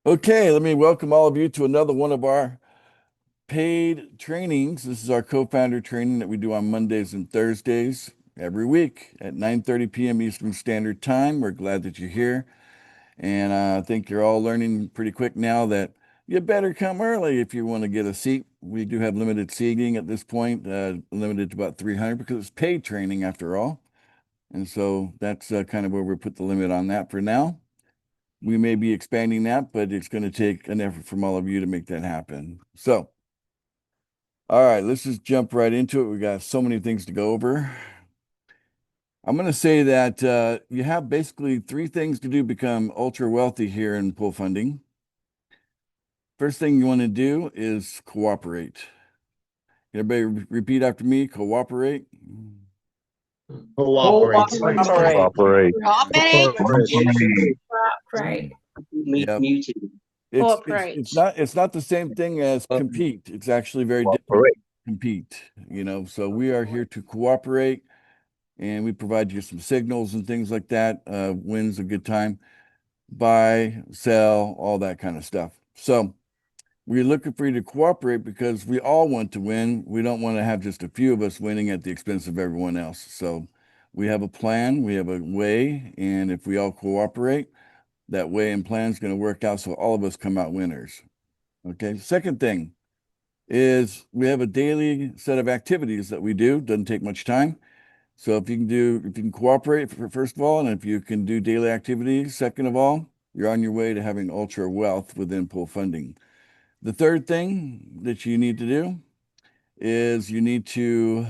Okay, let me welcome all of you to another one of our paid trainings. This is our co-founder training that we do on Mondays and Thursdays every week at 9:30 p.m. Eastern Standard Time. We're glad that you're here. And I think you're all learning pretty quick now that you better come early if you want to get a seat. We do have limited seating at this point, limited to about 300 because it's paid training after all. And so that's kind of where we put the limit on that for now. We may be expanding that, but it's going to take an effort from all of you to make that happen. So, all right, let's just jump right into it. We got so many things to go over. I'm going to say that you have basically three things to do to become ultra wealthy here in pool funding. First thing you want to do is cooperate. Everybody repeat after me, cooperate. Cooperate. Cooperate. Cooperate. Cooperate. Cooperate. Yep. Muted. It's not the same thing as compete. It's actually very different. Cooperate. Compete, so we are here to cooperate and we provide you some signals and things like that. When's a good time, buy, sell, all that kind of stuff. So we're looking for you to cooperate because we all want to win. We don't want to have just a few of us winning at the expense of everyone else. So we have a plan, we have a way, and if we all cooperate, that way and plan is going to work out so all of us come out winners. Okay. Second thing is we have a daily set of activities that we do. Doesn't take much time. So if you can cooperate first of all, and if you can do daily activities, second of all, you're on your way to having ultra wealth within pool funding. The third thing that you need to do is you need to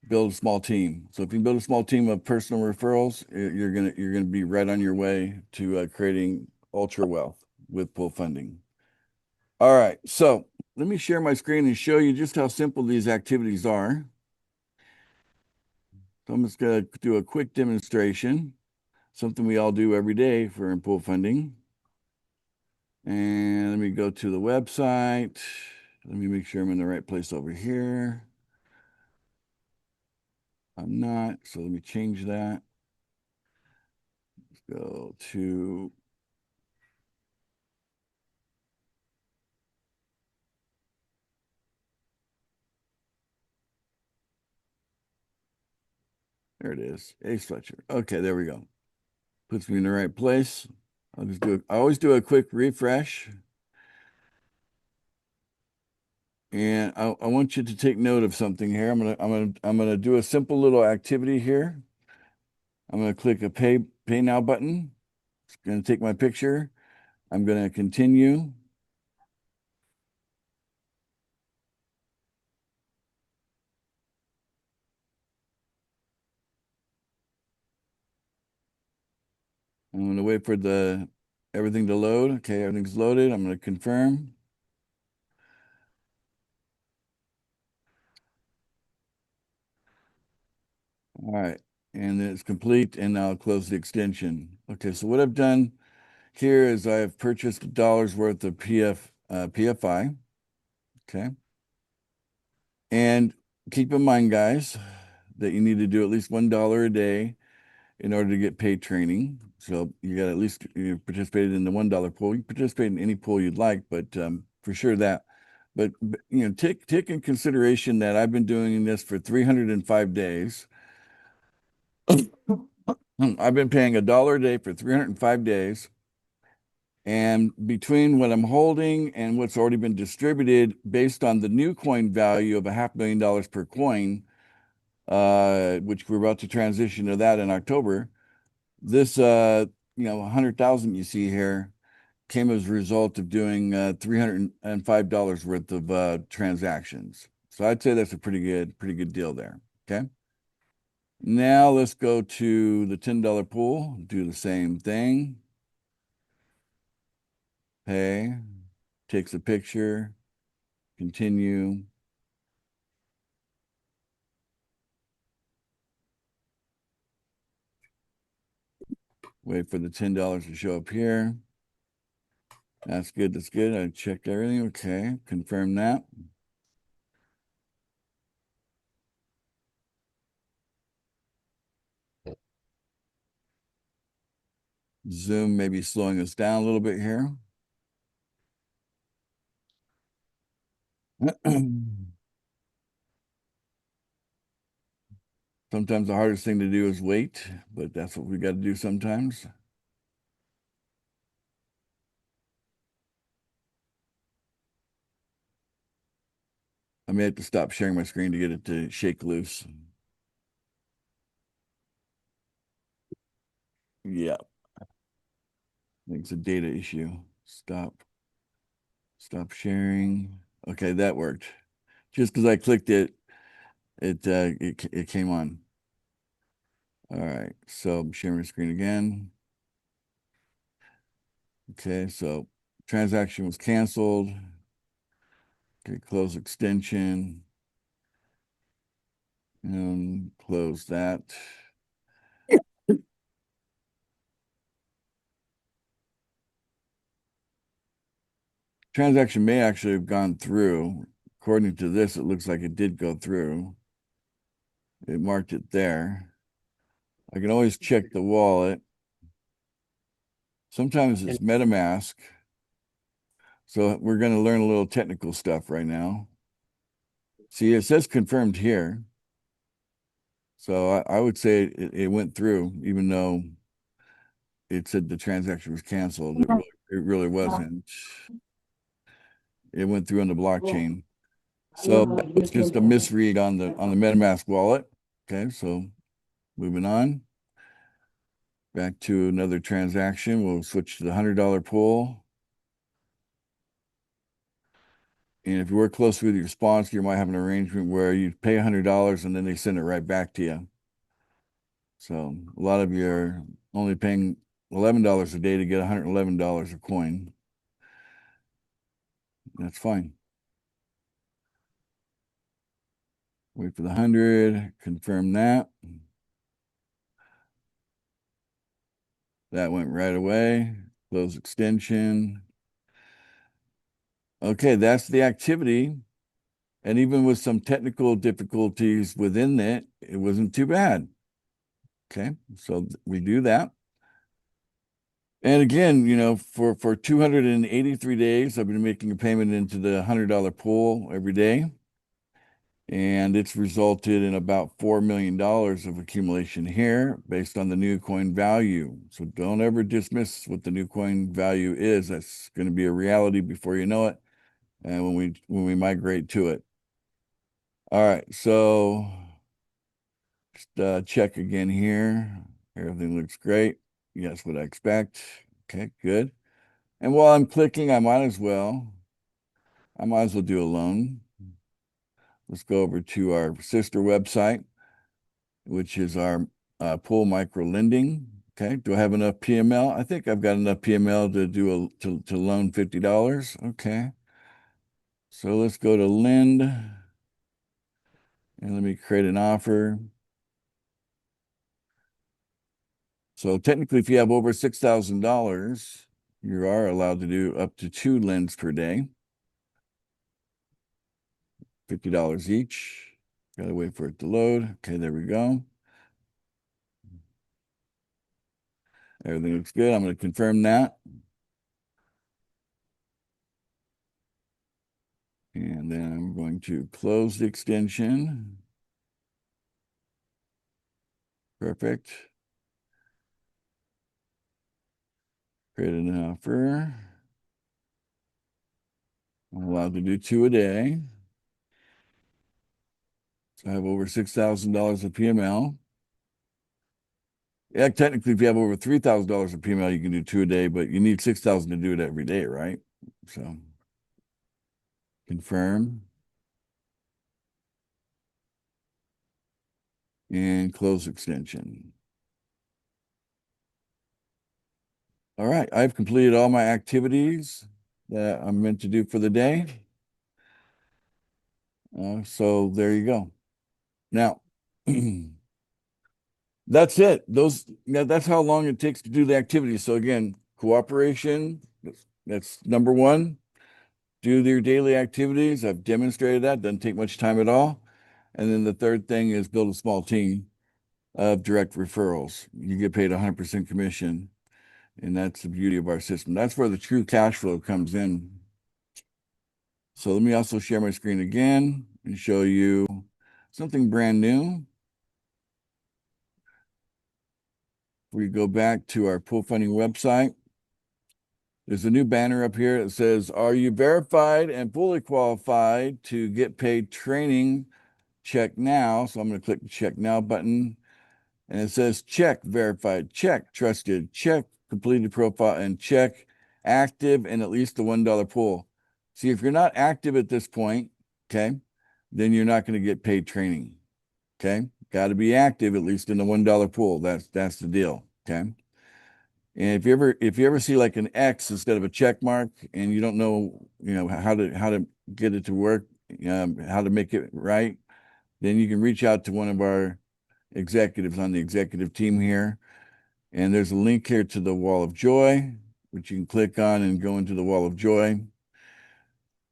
build a small team. So if you build a small team of personal referrals, you're gonna be right on your way to creating ultra wealth with pool funding. All right, so let me share my screen and show you just how simple these activities are. So I'm just going to do a quick demonstration, something we all do every day for pool funding. And let me go to the website. Let me make sure I'm in the right place over here. I'm not, so let me change that. Let's go to there it is. Ace Fletcher. Okay, there we go. Puts me in the right place. I always do a quick refresh. And I want you to take note of something here. I'm gonna do a simple little activity here. I'm gonna click a pay now button. It's gonna take my picture. I'm gonna continue. I'm gonna wait for everything to load. Okay, everything's loaded. I'm gonna confirm. All right, and then it's complete, and now I'll close the extension. Okay, so what I've done here is I have purchased $1 worth of PFI. Okay, and keep in mind, guys, that you need to do at least $1 a day in order to get paid training. So you got at least you participated in the $1 pool. You participate in any pool you'd like, but for sure that. But take in consideration that I've been doing this for 305 days. I've been paying $1 a day for 305 days. And between what I'm holding and what's already been distributed based on the new coin value of $500,000 per coin, which we're about to transition to that in October, this 100,000 you see here came as a result of doing $305 worth of transactions. So I'd say that's a pretty good deal there. Okay. Now let's go to the $10 pool, do the same thing. Pay, takes a picture, continue. Wait for the $10 to show up here. That's good. That's good. I checked everything. Okay. Confirm that. Zoom may be slowing us down a little bit here. Sometimes the hardest thing to do is wait, but that's what we got to do sometimes. I may have to stop sharing my screen to get it to shake loose. Yeah, I think it's a data issue. Stop sharing. Okay, that worked. Just because I clicked it, it came on. All right, so I'm sharing my screen again. Okay, so transaction was canceled. Okay, close extension and close that. Transaction may actually have gone through. According to this, it looks like it did go through. It marked it there. I can always check the wallet. Sometimes it's MetaMask. So we're going to learn a little technical stuff right now. See, it says confirmed here. So I would say it went through, even though it said the transaction was canceled. It really wasn't. It went through on the blockchain. So it's just a misread on the MetaMask wallet. Okay, so moving on. Back to another transaction. We'll switch to the $100 pool. And if you work closely with your sponsor, you might have an arrangement where you pay $100 and then they send it right back to you. So a lot of you are only paying $11 a day to get $111 a coin. That's fine. Wait for the 100, confirm that. That went right away. Close extension. Okay, that's the activity. And even with some technical difficulties within it, it wasn't too bad. Okay, so we do that. And again, for 283 days, I've been making a payment into the $100 pool every day. And it's resulted in about $4 million of accumulation here based on the new coin value. So don't ever dismiss what the new coin value is. That's going to be a reality before you know it. And when we migrate to it. All right, so just check again here. Everything looks great. Yes, what I expect. Okay, good. And while I'm clicking, I might as well do a loan. Let's go over to our sister website, which is our Pool Micro Lending. Okay, do I have enough PML? I think I've got enough PML to do to loan $50. Okay, so let's go to lend and let me create an offer. So technically, if you have over $6,000, you are allowed to do up to 2 lends per day, $50 each. Gotta wait for it to load. Okay, there we go. Everything looks good. I'm going to confirm that. And then I'm going to close the extension. Perfect. Create an offer. I'm allowed to do 2 a day. So I have over $6,000 of PML. Yeah, technically, if you have over $3,000 of PML, you can do 2 a day, but you need 6,000 to do it every day, right? So confirm and close extension. All right, I've completed all my activities that I'm meant to do for the day. So there you go. Now, that's it. That's how long it takes to do the activity. So again, cooperation, that's number one. Do your daily activities. I've demonstrated that. Doesn't take much time at all. And then the third thing is build a small team of direct referrals. You get paid 100% commission. And that's the beauty of our system. That's where the true cash flow comes in. So let me also share my screen again and show you something brand new. We go back to our pool funding website. There's a new banner up here that says, "Are you verified and fully qualified to get paid training? Check now." So I'm going to click the check now button. And it says check verified, check trusted, check completed profile, and check active and at least the $1 pool. See, if you're not active at this point, okay, then you're not going to get paid training. Okay. Got to be active at least in the $1 pool. That's the deal. Okay. And if you ever see like an X instead of a check mark and you don't know, how to get it to work, how to make it right, then you can reach out to one of our executives on the executive team here. And there's a link here to the Wall of Joy, which you can click on and go into the Wall of Joy.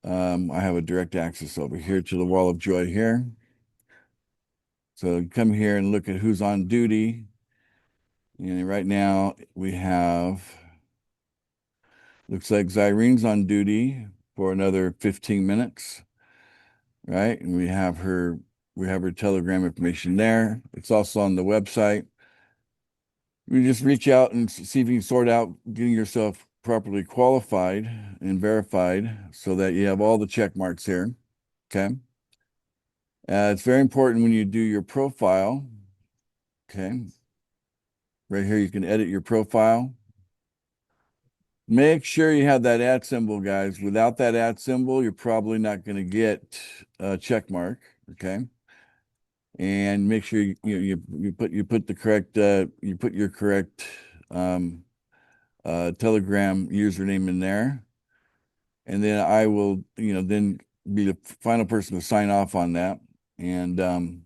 I have a direct access over here to the Wall of Joy here. So you come here and look at who's on duty. And right now we have, looks like Zyrene's on duty for another 15 minutes, right? And we have her Telegram information there. It's also on the website. You just reach out and see if you can sort out getting yourself properly qualified and verified so that you have all the check marks here. Okay. It's very important when you do your profile. Okay. Right here, you can edit your profile. Make sure you have that @ symbol, guys. Without that @ symbol, you're probably not going to get a check mark. Okay. And make sure you put the correct you put your correct Telegram username in there, and then I will then be the final person to sign off on that. And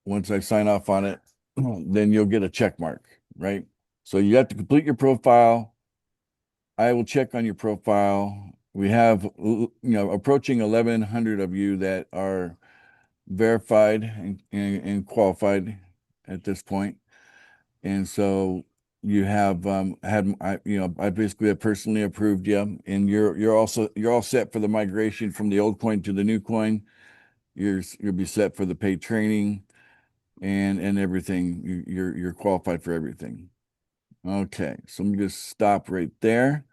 once I sign off on it, then you'll get a check mark, right? So you have to complete your profile. I will check on your profile. We have approaching 1,100 of you that are verified and qualified at this point. And so you have I basically have personally approved you, and you're all set for the migration from the old coin to the new coin. You'll be set for the paid training and everything. You're qualified for everything. Okay, so let me just stop right there.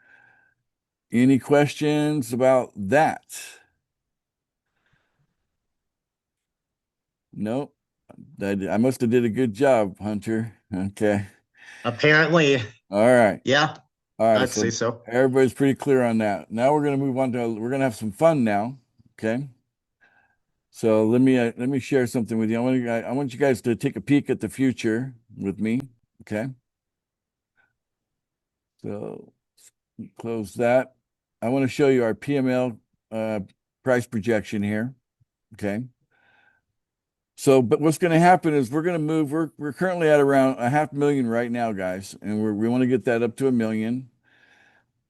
Any questions about that? Nope. I must have did a good job, Hunter. Okay. Apparently, All right. yeah, All right. I'd say so. Everybody's pretty clear on that. Now we're going to move on we're going to have some fun now. Okay. So let me share something with you. I want you guys to take a peek at the future with me. Okay. So close that. I want to show you our PML price projection here. Okay. So, but what's going to happen is we're going to move. We're currently at around 500,000 right now, guys, and we want to get that up to 1 million.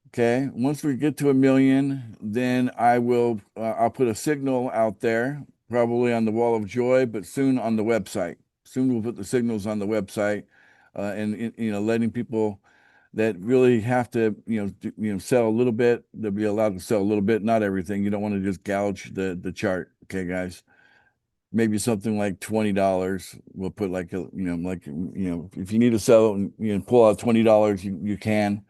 Okay. Once we get to 1 million, then I'll put a signal out there, probably on the Wall of Joy, but soon on the website. Soon we'll put the signals on the website, and letting people that really have to sell a little bit. They'll be allowed to sell a little bit, not everything. You don't want to just gouge the chart. Okay, guys. Maybe something like $20. We'll put if you need to sell and pull out $20, you can.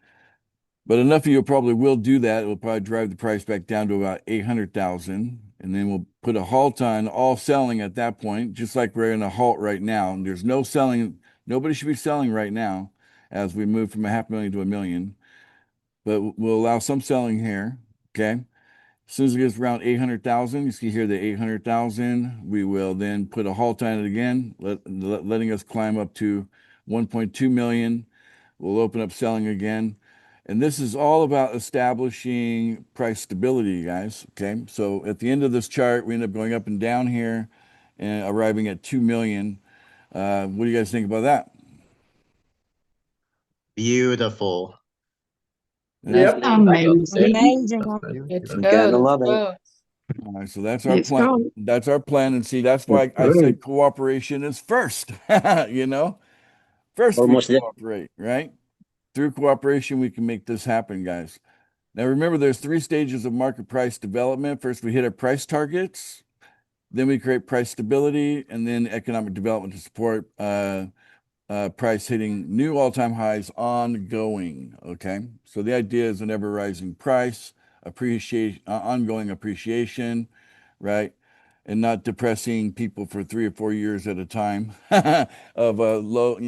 But enough of you probably will do that. It will probably drive the price back down to about 800,000. And then we'll put a halt on all selling at that point, just like we're in a halt right now. And there's no selling. Nobody should be selling right now as we move from 500,000 to 1 million. But we'll allow some selling here. Okay. As soon as it gets around 800,000, you see here the 800,000, we will then put a halt on it again, letting us climb up to 1.2 million. We'll open up selling again. And this is all about establishing price stability, guys. Okay. So at the end of this chart, we end up going up and down here and arriving at 2 million. What do you guys think about that? Beautiful. Yep. Amazing. It's You go. gotta Let's love it. go. All right, so that's our Let's plan. go. That's our plan. And see, that's why I said cooperation is first, First we Almost there. cooperate, right? through cooperation, we can make this happen, guys. Now, remember, there's 3 stages of market price development. First, we hit our price targets. Then we create price stability, and then economic development to support price hitting new all-time highs ongoing. Okay, so the idea is an ever-rising price, ongoing appreciation, right, and not depressing people for 3 or 4 years at a time of low,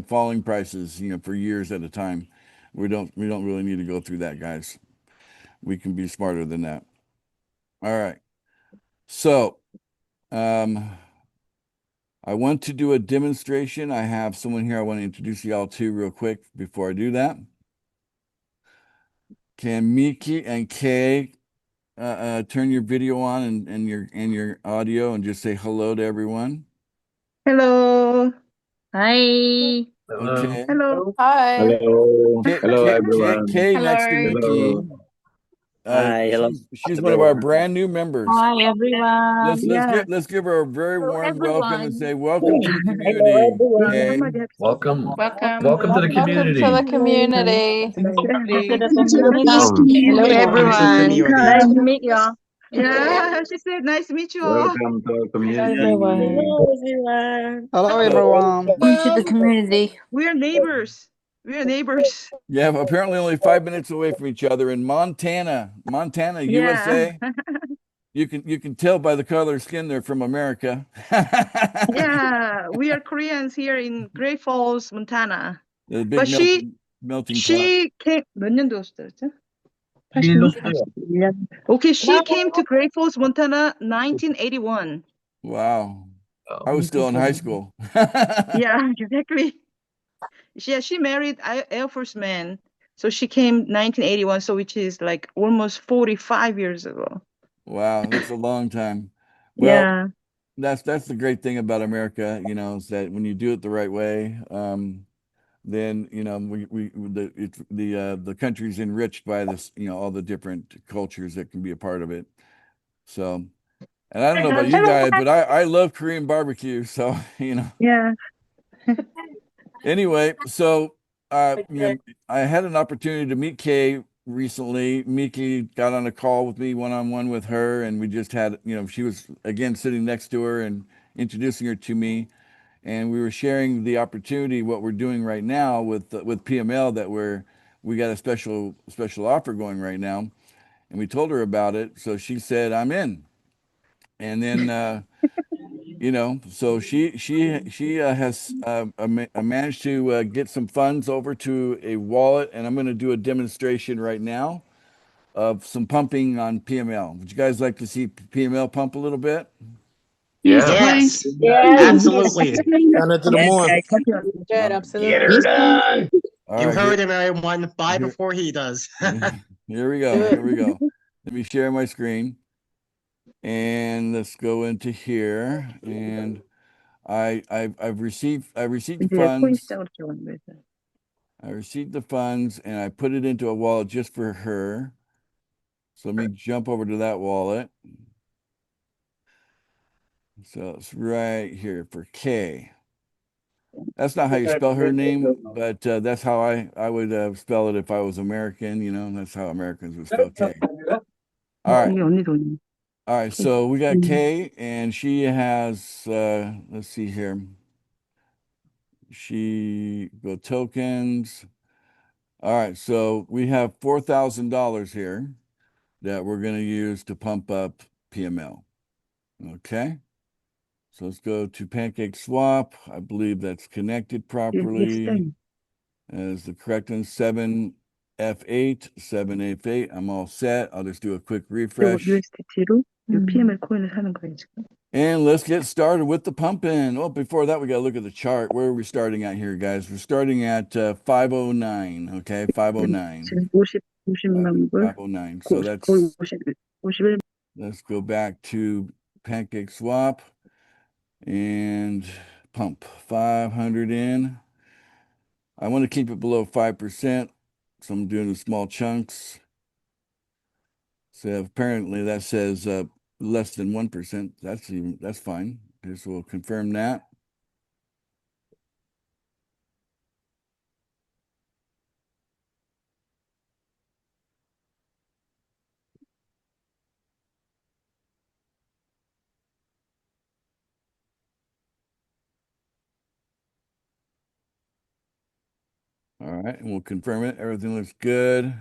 falling prices, for years at a time. We don't really need to go through that, guys. We can be smarter than that. All right. So, I want to do a demonstration. I have someone here I want to introduce y'all to real quick before I do that. Can Miki and Kay turn your video on and your audio and just say hello to everyone? Hello. Hi. Okay. Hello. Hi. Hello. Hello, everyone. Kay next to Hello. Miki. Hi. Hello, She's one of our everyone. brand new members. Hi, everyone. Let's give her a very Hello, warm welcome and everyone. say welcome to the Hello, community. everyone. Okay. Welcome. Welcome. Welcome to the Welcome to community. the community. Welcome to the Welcome. community. Welcome Hello, to the everyone. community. Nice to meet you all. Yeah, she said nice to meet you all. Welcome to our community. Hello, everyone. Hello, everyone. Welcome to the community. We are neighbors. We are neighbors. Yeah, apparently only 5 minutes away from each other in Montana, Yeah. USA. You can tell by the color of skin they're from America. Yeah, we are Koreans here in Great Falls, Montana. The big But melting pot. she came 몇 년도 왔었죠? 81. Okay, she came to Great Falls, Montana, 1981. Wow. I was still in high school. Yeah, exactly. She married Air Force man, so she came 1981, so which is like almost 45 years ago. Wow, that's a long time. Well, Yeah, that's the great thing about America, is that when you do it the right way, then the country's enriched by this, all the different cultures that can be a part of it. So, and I don't know about you guys, but I love Korean barbecue. So, yeah. Anyway, so I had an opportunity to meet Kay recently. Miki got on a call with me one-on-one with her, and we just had, she was again sitting next to her and introducing her to me, and we were sharing the opportunity, what we're doing right now with PML, that we got a special offer going right now, and we told her about it. So she said, "I'm in," and then. So she has managed to get some funds over to a wallet, and I'm going to do a demonstration right now of some pumping on PML. Would you guys like to see PML pump a little bit? Yeah. Yes, Yes. absolutely. Count it to the more. Good, absolutely. Get her done. All You right, heard him, everyone. Buy here- before he does. here we go. Here we go. Let me share my screen, and let's go into here. And I've received the funds. I received the funds and I put it into a wallet just for her. So let me jump over to that wallet. So it's right here for Kay. That's not how you spell her name, but that's how I would spell it if I was American. That's how Americans would spell Kay. All right. All right. So we got Kay, and she has, let's see here. She go tokens. All right. So we have $4,000 here that we're going to use to pump up PML. Okay. So let's go to Pancake Swap. I believe that's connected properly. As the correct one, 7F8, 7F8. I'm all set. I'll just do a quick refresh. And let's get started with the pumping. Oh, before that, we got to look at the chart. Where are we starting at here, guys? We're starting at 509. Okay, 509. 509. So let's go back to Pancake Swap and pump 500 in. I want to keep it below 5%, so I'm doing the small chunks. So apparently that says less than 1%. That's fine. Okay, so we'll confirm that. right, and we'll confirm it. Everything looks good.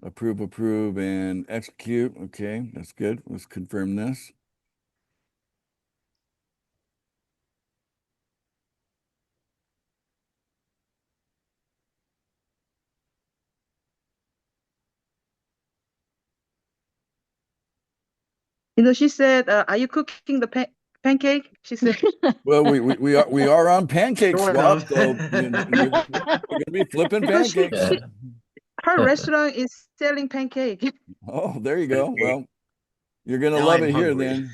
Approve, and execute. Okay, that's good. Let's confirm this. She said, "Are you cooking the pancake?" She said, Well, we are on pancake Sort swap, of. so we're gonna be flipping Because pancakes. her restaurant is selling pancake. Oh, there you go. Well, you're gonna Now love I'm it here hungry. then.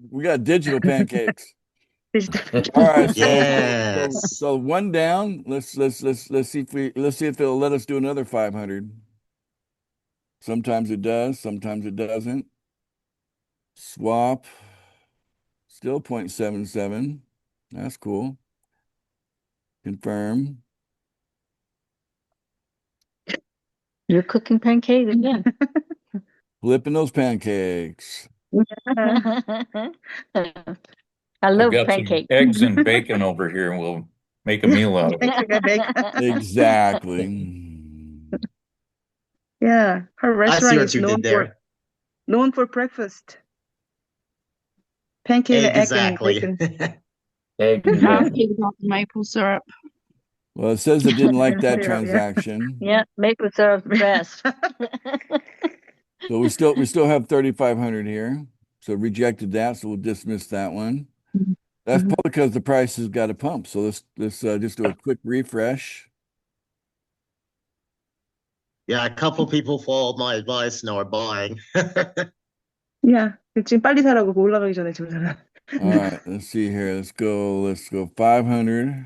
We got digital pancakes. Digital All right, Yes. so one down. Let's see if it'll let us do another 500. Sometimes it does, sometimes it doesn't. Swap. Still 0.77. That's cool. Confirm. You're cooking pancakes again. Flipping those pancakes. I love got some pancakes. eggs and bacon over here, and we'll make a meal out of it. Exactly. Yeah, her I restaurant see what is you did there. known for breakfast. Pancake, egg, and Exactly. bacon. Exactly. Maple syrup. Well, it says it didn't like that Yeah. transaction. Yeah, maple syrup's the best. So we still have 3,500 here. So rejected that, so we'll dismiss that one. That's probably because the price has got a pump. So let's just do a quick refresh. Yeah, a couple people followed my advice and are buying. Yeah, 지금 빨리 사라고 올라가기 전에 지금 사라. All right, let's see here. Let's go 500.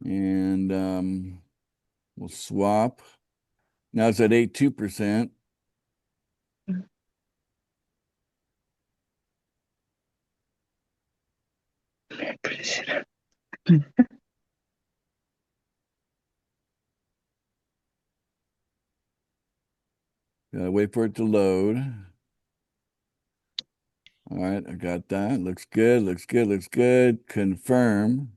And we'll swap. Now it's at 82%. Gotta wait for it to load. All right, I got that. Looks good. Confirm.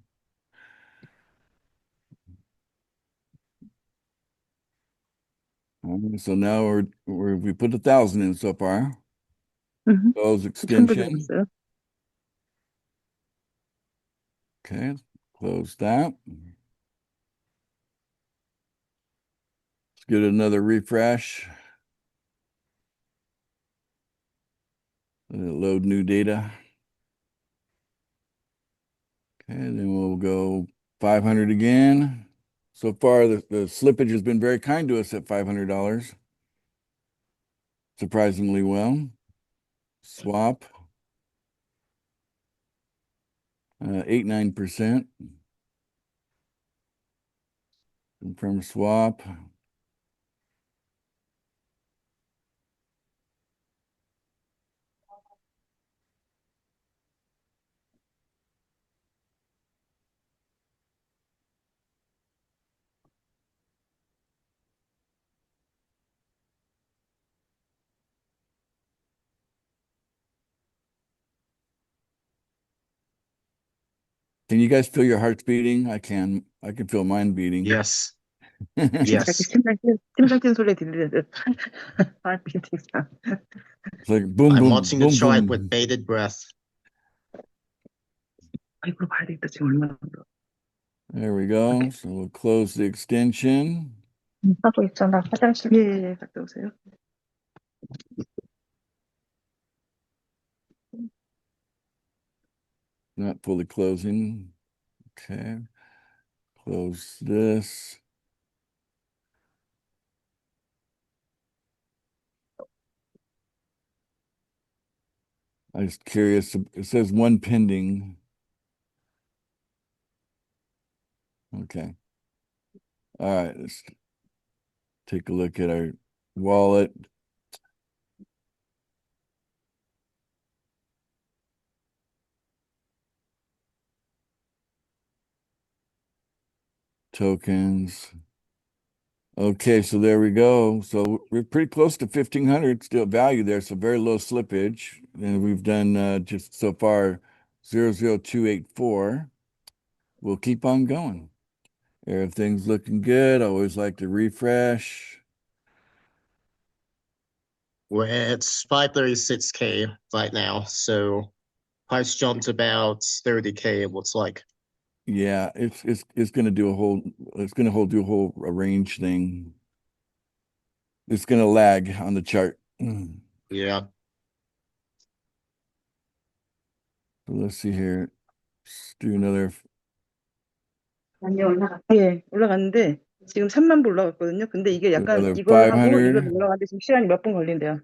All right, so now we put 1,000 in so far. Close extension. Okay, close that. Let's get another refresh. Let it load new data. Okay, then we'll go 500 again. So far, the slippage has been very kind to us at $500. Surprisingly well. Swap. 8-9%. Confirm swap. Can you guys feel your hearts beating? I can feel mine beating. Yes. Yes. 심장 뛰는 소리 들리는 heart beating sound. It's like boom, I'm boom, watching boom, the chart boom. with bated breath. 이거 봐야 되겠다 지금 얼마나. There we go. So we'll close the extension. 하고 있잖아. 화장실. 예, 갔다 오세요. Not fully closing. Okay. Close this. I was curious. It says one pending. Okay. All right. Let's take a look at our wallet. Tokens. Okay, so there we go. So we're pretty close to 1,500 still value there. So very low slippage. And we've done just so far 00284. we'll keep on going. Everything's looking good. I always like to refresh. We're at 536K right now, so price jumped about 30K, it looks like. Yeah, it's gonna do a whole do a whole range thing. It's gonna lag on the chart. So Yeah. let's see here. Let's do another. 예, 올라갔는데 지금 3만 부 올라갔거든요. 근데 이게 약간 Another 이걸 하고 500. 이걸 올라가는데 지금 시간이 몇 분 걸린대요.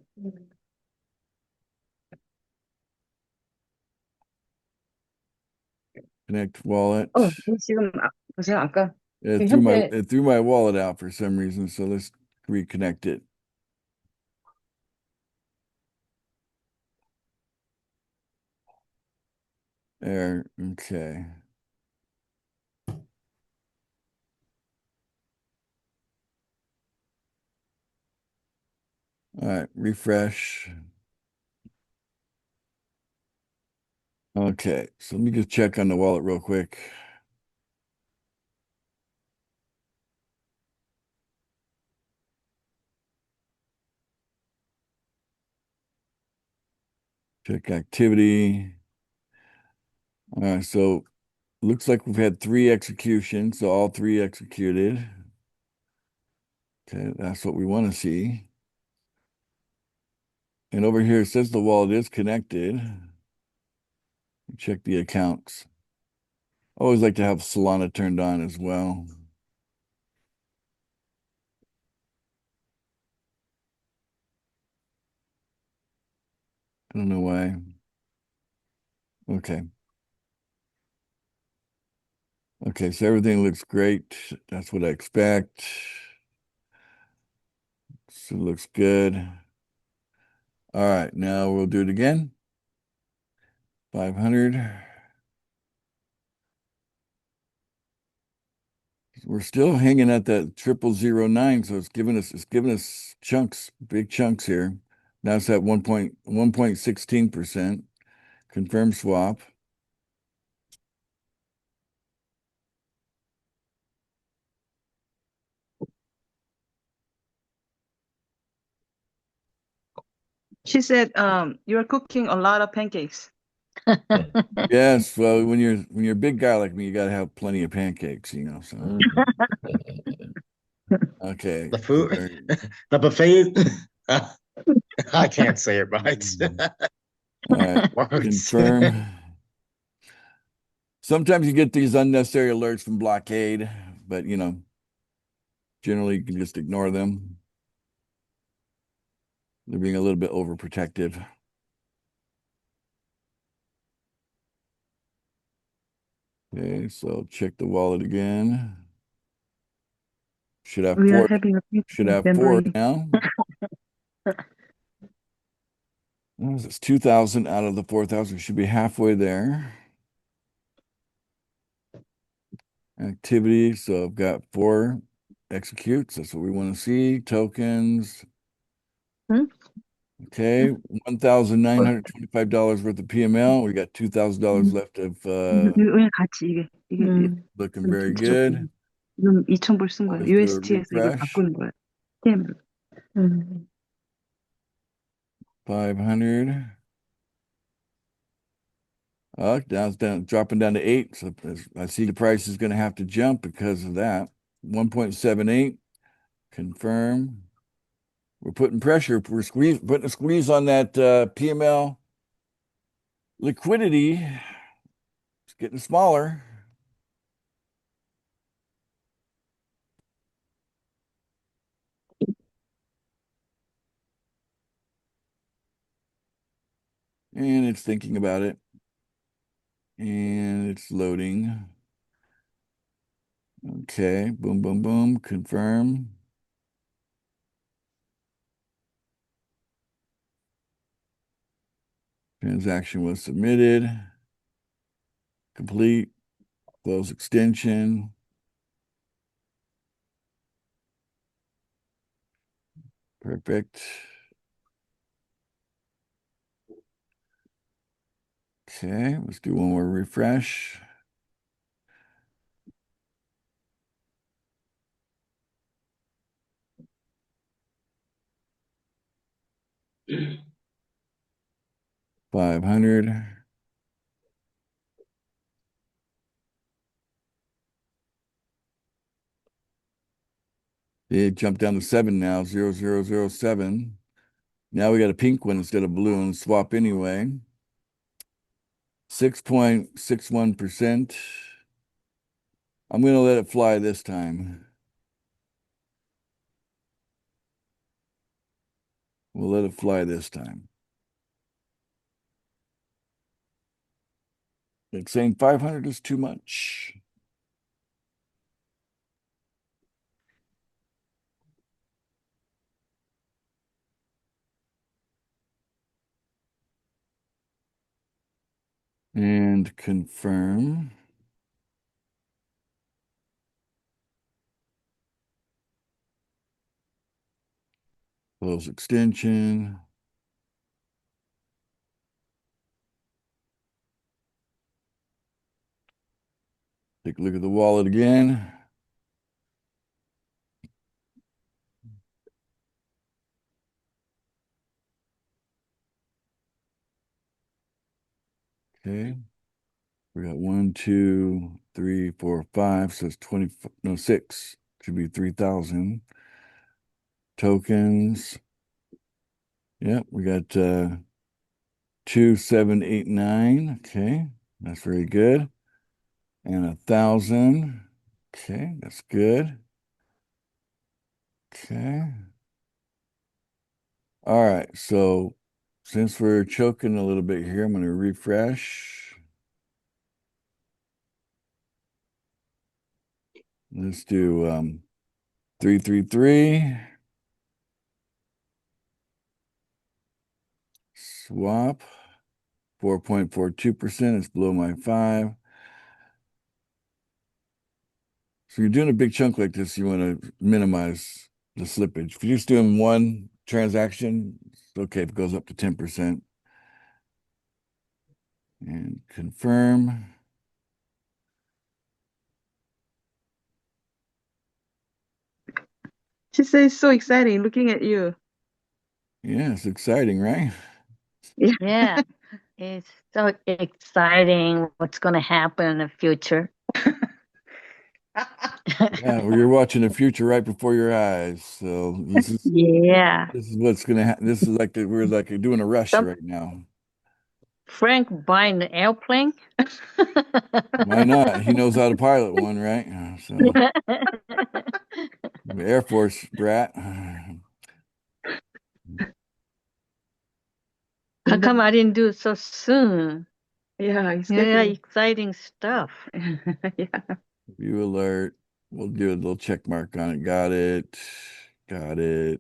Connect wallet. 지금 제가 아까 It threw my wallet out for some reason, so let's reconnect it. There, okay. All right, refresh. Okay, so let me just check on the wallet real quick. Check activity. All right, so looks like we've had 3 executions, so all 3 executed. Okay, that's what we want to see. And over here it says the wallet is connected. Check the accounts. I always like to have Solana turned on as well. I don't know why. Okay. Okay, so everything looks great. That's what I expect. So it looks good. All right, now we'll do it again. 500. We're still hanging at that 0009, so it's giving us chunks, big chunks here. Now it's at 1.16%. Confirm swap. She said, you're cooking a lot of pancakes. Yes, well, when you're a big guy like me, you gotta have plenty of pancakes, you know. So okay. The food, the buffet, I can't say it right. All right, Words. confirm. Sometimes you get these unnecessary alerts from Blockade, but you know, generally you can just ignore them. They're being a little bit overprotective. Okay, so check the wallet again. Should have We are 4. having a Should have 4 memory. now. It's 2,000 out of the 4,000. Should be halfway there. Activity. So I've got 4 executes. That's what we want to see. Tokens. Okay, $1,925 worth of PML. We got $2,000 left of 왜 같이 이게 looking very good. 지금 2,000불 쓴 거예요. Let's do a UST에서 이걸 refresh. 바꾸는 거예요. TM으로. 500. Now it's dropping down to 8. So I see the price is going to have to jump because of that. 1.78. Confirm. We're putting pressure. We're putting a squeeze on that PML liquidity. It's getting smaller. And it's thinking about it. And it's loading. Okay, boom, boom, boom, confirm. Transaction was submitted. Complete. Close extension. Perfect. Okay, let's do one more refresh. 500. It jumped down to 7 now, 0007. Now we got a pink one instead of blue and swap anyway. 6.61%. I'm going to let it fly this time. We'll let it fly this time. It's saying 500 is too much. And confirm. Close extension. Take a look at the wallet again. Okay. We got 1, 2, 3, 4, 5. So it's 20, no, 6. Should be 3,000. Tokens. Yep, we got 2, 7, 8, 9. Okay, that's very good. And 1,000. Okay, that's good. Okay. All right, so since we're choking a little bit here, I'm going to refresh. Let's do 333. Swap. 4.42%. It's below my 5. So you're doing a big chunk like this, you want to minimize the slippage. If you're just doing one transaction, it's okay if it goes up to 10%. And confirm. She says so exciting looking at you. Yeah, it's exciting, right? Yeah, it's so exciting what's going to happen in the future. Yeah, well, you're watching the future right before your eyes. So Yeah. this is what's gonna happen. This is like we're like doing a rush Some- right now. Frank buying an airplane? Why not? He knows how to pilot one, right? So Air Force brat. How come I didn't do it so soon? Yeah, it's Yeah, definitely. exciting stuff. Yeah. View alert. We'll do a little check mark on it. Got it. Got it.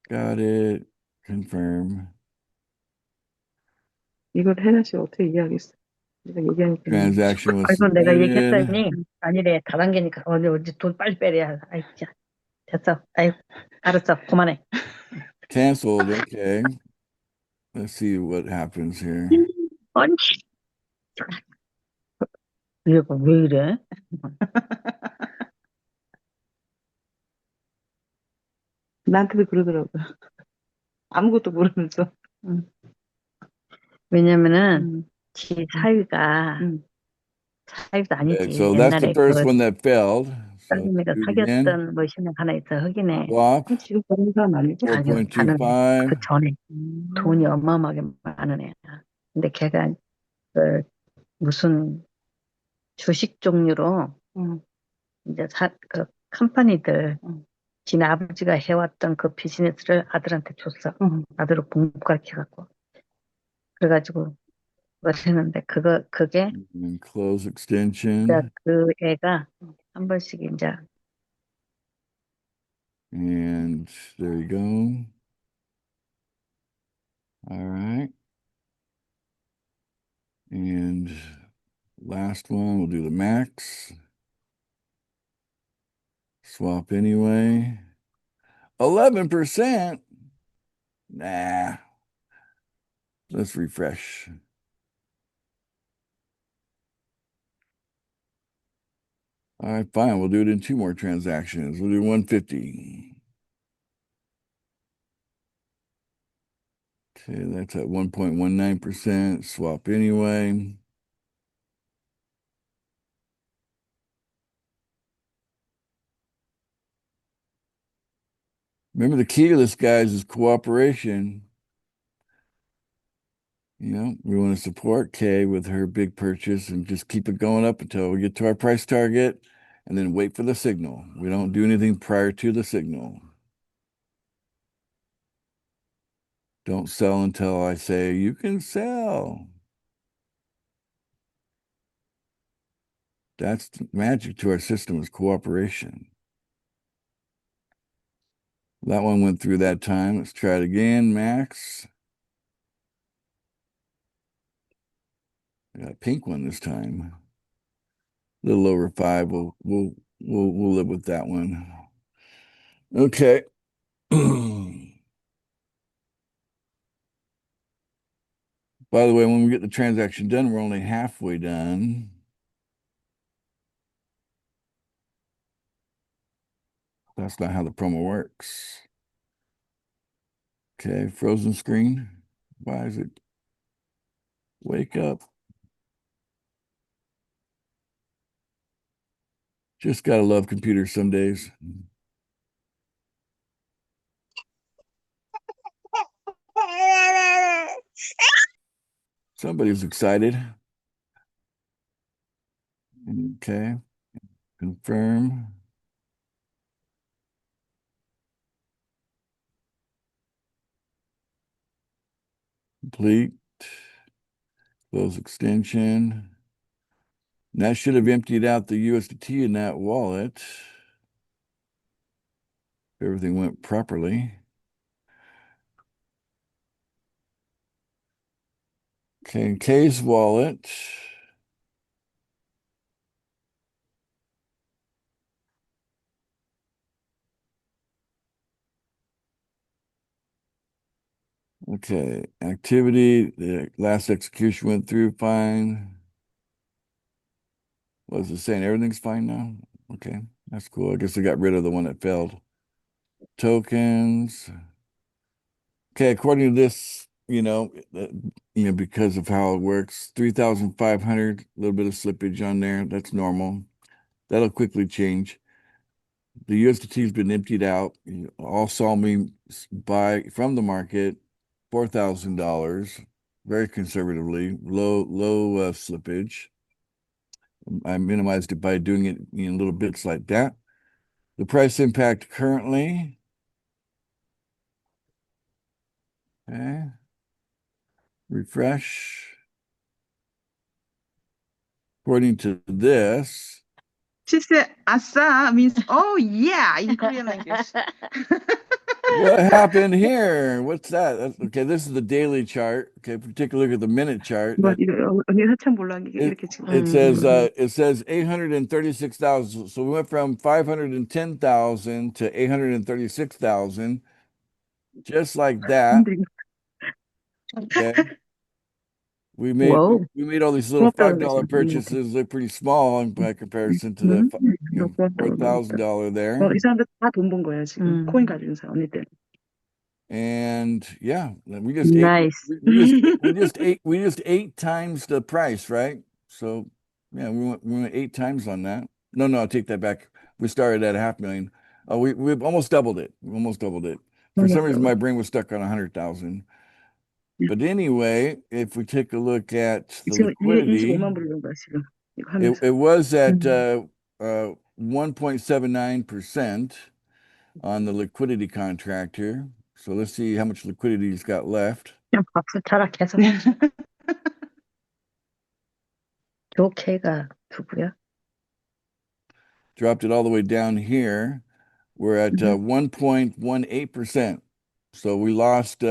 Got it. Confirm. 이걸 해나씨 어떻게 이해하겠어? 내가 얘기하니까. Transaction was 그래서 내가 submitted. 얘기했더니 아니래 다단계니까 어디 돈 빨리 빼야. 아이 자 됐어. 아이 알았어. 그만해. Canceled. Okay. Let's see what happens here. 아니 얘가 왜 이래? 나한테도 그러더라고. 아무것도 모르면서. 왜냐면은 지 사위가 음. 사위도 Okay, 아니지. so that's the 옛날에 first 그 one that failed. So 딸내미가 do it again. 사귀었던 머신이 하나 있어 흑인에. Swap. 지금 그런 사람 아니고? 아니요, 다른 4.25. 그 전에 돈이 어마어마하게 많은 애야. 근데 걔가 그 무슨 주식 종류로 이제 그 컴퍼니들 지네 아버지가 해왔던 그 비즈니스를 아들한테 줬어. 아들을 공부 가르쳐갖고. 그래가지고 그걸 했는데 그게 And close 이제 extension. 그 애가 한 번씩 이제 And there you go. All right. And last one, we'll do the max. Swap anyway. 11%. Nah. Let's refresh. All right, fine. We'll do it in 2 more transactions. We'll do 150. Okay, that's at 1.19%. Swap anyway. Remember, the key to this, guys, is cooperation. You know, we want to support Kay with her big purchase and just keep it going up until we get to our price target and then wait for the signal. We don't do anything prior to the signal. Don't sell until I say you can sell. That's the magic to our system, is cooperation. That one went through that time. Let's try it again, Max. Got a pink one this time. A little over 5. We'll live with that one. Okay. By the way, when we get the transaction done, we're only halfway done. That's not how the promo works. Okay, frozen screen. Why is it? Wake up. Just gotta love computers some days. Somebody's excited. Okay, confirm. Complete. Close extension. And that should have emptied out the USDT in that wallet. Everything went properly. Okay, in Kay's wallet. Okay, activity, the last execution went through fine. What was it saying? Everything's fine now? Okay, that's cool. I guess I got rid of the one that failed. Tokens. Okay, according to this, because of how it works, 3,500, a little bit of slippage on there. That's normal. That'll quickly change. The USDT has been emptied out. You all saw me buy from the market $4,000, very conservatively, low slippage. I minimized it by doing it in little bits like that. The price impact currently, okay, refresh. According to this, She said "asa" means "oh yeah" in Korean language. what happened here? What's that? Okay, this is the daily chart. Okay, take a look at the minute chart. 뭐 이거 언니 한참 몰라 It, 이렇게 지금. it says 836,000. So we went from 510,000 to 836,000, just like that. Okay. We made Whoa. all these little 고맙다 $5 그랬어. purchases. They're pretty small by comparison to the $4,000 there. 이 사람들 다 돈 번 거야 지금 코인 가지고 사람 언니들. And yeah, we just Nice. we just ate times the price, right? So yeah, we went 8 times on that. No, I'll take that back. We started at 500,000. We've almost doubled it. We almost doubled it. For some reason, my brain was stuck on 100,000. But anyway, if we take a look at the 지금 liquidity, 25만 불 번 거야 지금 이거 하면서. it was at 1.79% on the liquidity contract here. So let's see how much liquidity he's got left. 그냥 박수 쳐라 계속. 조케가 누구야? Dropped it all the way down here. We're at 1.18%. So we lost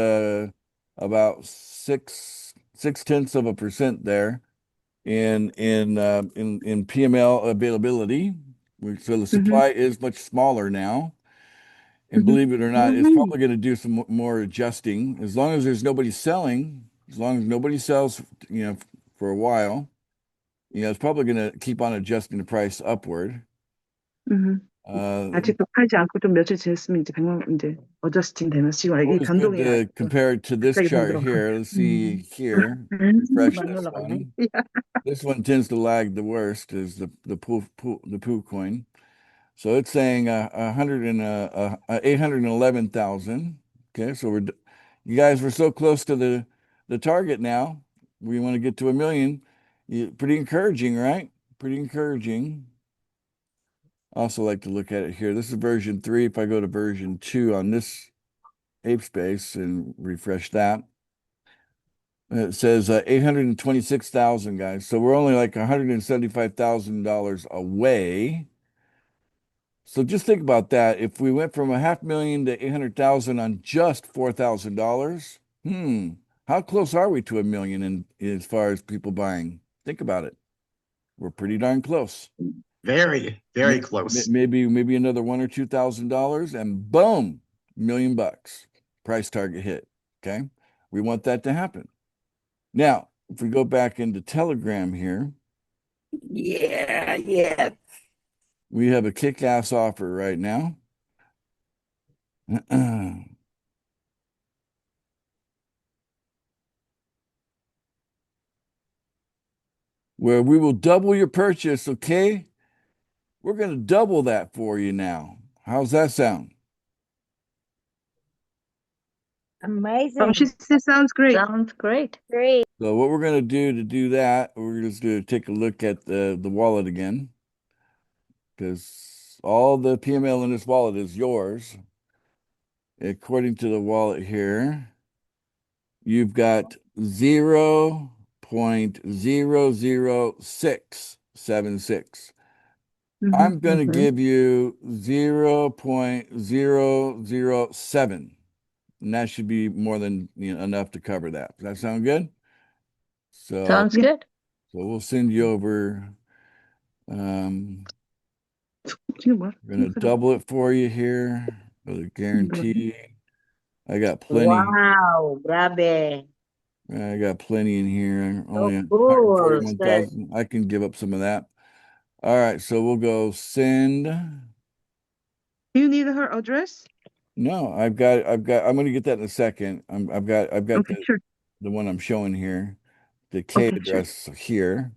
about 0.6% there in PML availability. So the supply is much smaller now. And believe it or not, it's probably going to do some more adjusting. As long as there's nobody selling, as long as nobody sells, for a while, it's probably going to keep on adjusting the price upward. 아직도 팔지 않고 좀 며칠 지났으면 이제 100만 이제 어저스팅 되면 시간 이게 always good 변동이 to compare it to this 갑자기 chart 변동. here. Let's see here. Refresh 많이 this 올라갔네. one. This one tends to lag the worst is the poo coin. So it's saying 811,000. Okay, so you guys were so close to the target now. We want to get to 1 million. Pretty encouraging, right? Pretty encouraging. Also like to look at it here. This is version 3. If I go to version 2 on this ApeSpace and refresh that, it says 826,000 guys. So we're only like $175,000 away. So just think about that. If we went from 500,000 to 800,000 on just $4,000, how close are we to 1 million in as far as people buying? Think about it. We're pretty darn close. Very, very close. Maybe another $1,000 or $2,000, and boom, $1 million price target hit. Okay, we want that to happen. Now, if we go back into Telegram here, Yeah. we have a kick-ass offer right now. Where we will double your purchase, okay? We're going to double that for you now. How's that sound? Amazing. She said sounds great. Sounds great. So what we're going to do that, we're just going to take a look at the wallet again, because all the PML in this wallet is yours. According to the wallet here, you've got 0.00676. I'm going to give you 0.007, and that should be more than enough to cover that. Does that sound good? So Sounds good. So we'll send you over. We're going to double it for you here with a guarantee. I got plenty. Wow, grabe. I got plenty in here. Only cool, 141,000. I can give up some of that. All right, so we'll go send. Do you need her address? No, I'm going to get that in a second. I've got Okay, sure. the one I'm showing here, the K Okay, sure. address here.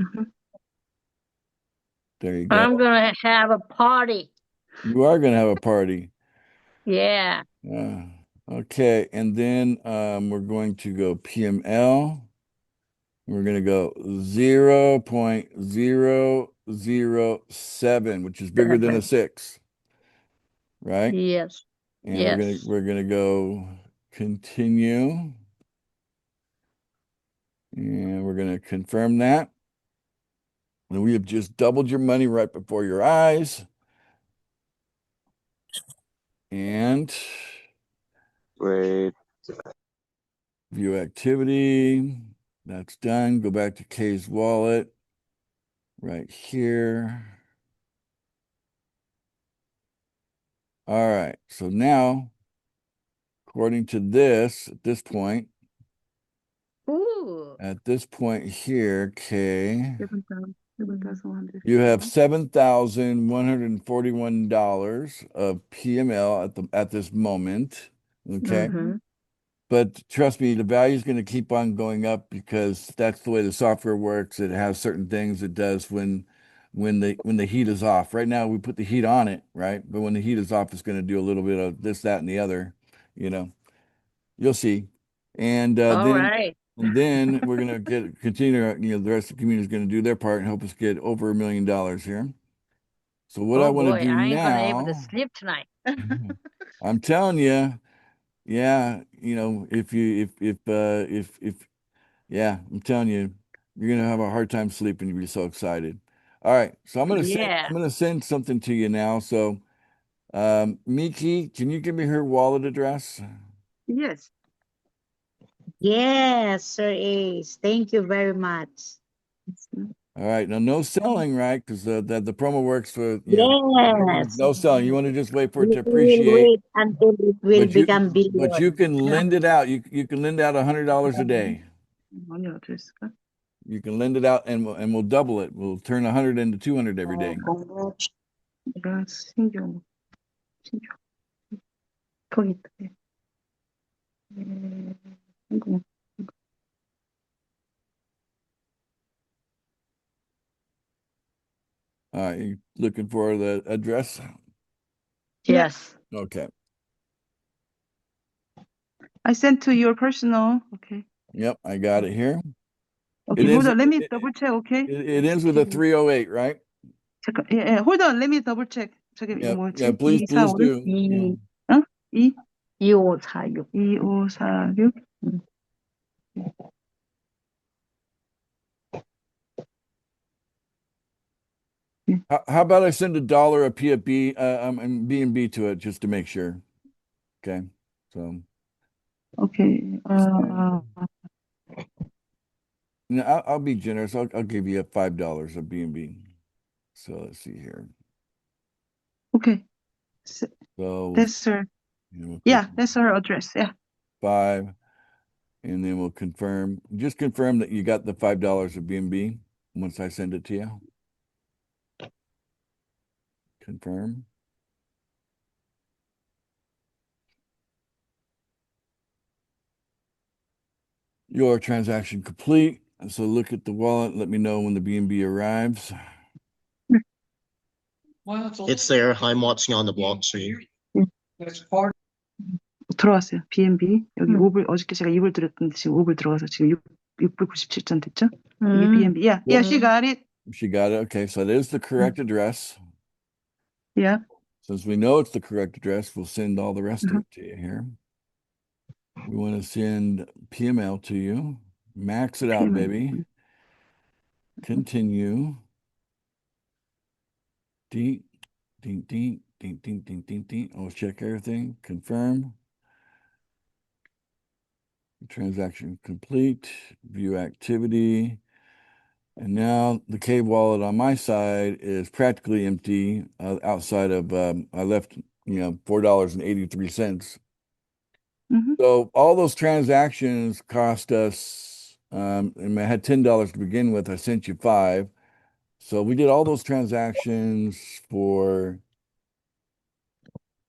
Mhm. There you go. I'm gonna have a party. You are going to have a party. Yeah. Okay, and then we're going to go PML. We're going to go 0.007, which is bigger than a 6, right? Yes. And Yes. we're gonna go continue, and we're gonna confirm that. And we have just doubled your money right before your eyes. And Great. view activity. That's done. Go back to Kay's wallet right here. All right. So now, according to this, at this point Ooh. here, Kay, 7,100. you have $7,141 of PML at this moment. Okay. Mhm. But trust me, the value is going to keep on going up because that's the way the software works. It has certain things it does when the heat is off. Right now we put the heat on it, right? But when the heat is off, it's going to do a little bit of this, that, and the other. You'll see. And All then right. and then we're going to continue. The rest of the community is going to do their part and help us get over $1 million here. So what I want to boy, do I ain't gonna able to now, sleep tonight. I'm telling you, yeah, if I'm telling you, you're gonna have a hard time sleeping. You'll be so excited. All right, so I'm Yeah. gonna send something to you now. So, Miki, can you give me her wallet address? Yes. Yes, Sir Ace. Thank you very much. All right, now no selling, right? Because the promo works for Yes. no selling. You want to just wait for it We to will appreciate. wait until it will become But you billion. can lend it out. You can lend out $100 a day. 언니 어드레스가? You can lend it out, and we'll double it. We'll turn 100 into 200 every day. Congrats. 내가 신경 거기 있다. 신경. You looking for the address? Yes. Okay. I sent to your personal. Okay. Yep, I got it here. Okay, It hold is- on. Let me it- double check. Okay. It ends with a 308, right? 잠깐. 예, hold on. Let me double check. 저기 Yeah, 뭐지? yeah, please 245를? do. 이, Yeah. 2546. 2546. How about I send $1 a PFB, and B&B to it just to make sure. Okay, so Okay. I'll be generous. I'll give you $5 of B&B. So let's see here. Okay. So That's her. we'll Yeah, click that's her address. Yeah. 5, and then we'll confirm. Just confirm that you got the $5 of B&B once I send it to you. Confirm. Your transaction complete. So look at the wallet. Let me know when the B&B arrives. It's there. I'm watching on the blockchain. 들어왔어요. B&B. 여기 음. 5불, 어저께 제가 2불 드렸던데 지금 5불 들어가서 지금 6불 97전 됐죠? 이게 음. B&B. Yeah, yeah, she got it. She got it. Okay, so that is the correct address. Yeah. Since we know it's the correct address, we'll send all the rest of it to you here. We want to send PML to you. Max it out, PML. baby. Continue. Ding, ding, ding, ding, ding, ding, ding, ding. I'll check everything. Confirm. Transaction complete. View activity. And now the K wallet on my side is practically empty. Outside of I left $4.83. Mhm. So all those transactions cost us. And I had $10 to begin with. I sent you 5. So we did all those transactions for,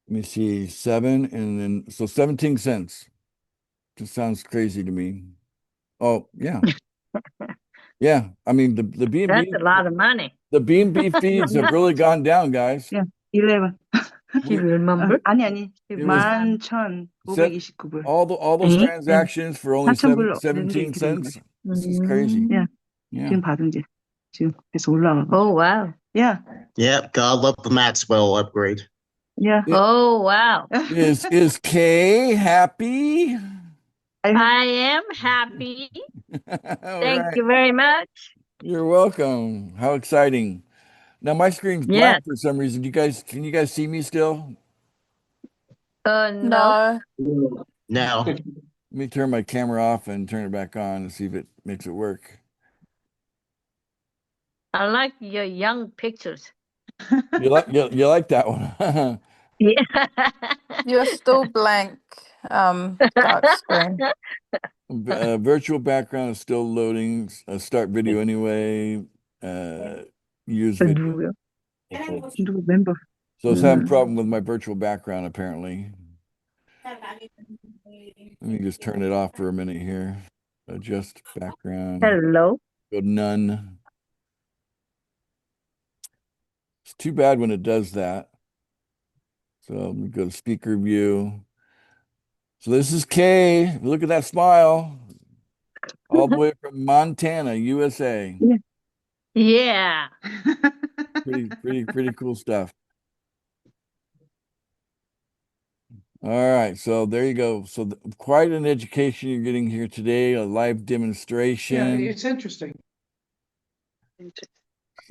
let me see, 7, and then so 17 cents. Just sounds crazy to me. Oh yeah, yeah. I mean the That's B&B, a lot of money. the B&B fees have really gone down, guys. Yeah. 11. We- 11만 불? 아니. It was 11,529불. all those Mhm. transactions for only 4,000불 17 이렇게 된 cents. This is crazy. 음. Yeah. Yeah. 지금 받은 게. 지금 그래서 올라가고. Oh, wow. Yeah. Yep, God love the Maxwell upgrade. Yeah. Yeah. Oh, wow. Is Kay happy? I am happy. All Thank right. you very much. You're welcome. How exciting. Now my screen's Yeah. black for some reason. Can you guys see me still? No. No. Now, Let me turn my camera off and turn it back on and see if it makes it work. I like your young pictures. You like that one? Yeah. You're still blank, dark screen. Virtual background is still loading. Start video anyway. Use video. 누구요? 누구 멤버. So it's having a problem with my virtual background apparently. Let me just turn it off for a minute here. Adjust background. Hello. Go none. It's too bad when it does that. So let me go to speaker view. So this is Kay. Look at that smile. All the way from Montana, USA. Yeah. Pretty cool stuff. All right, so there you go. So quite an education you're getting here today, a live demonstration. It's interesting.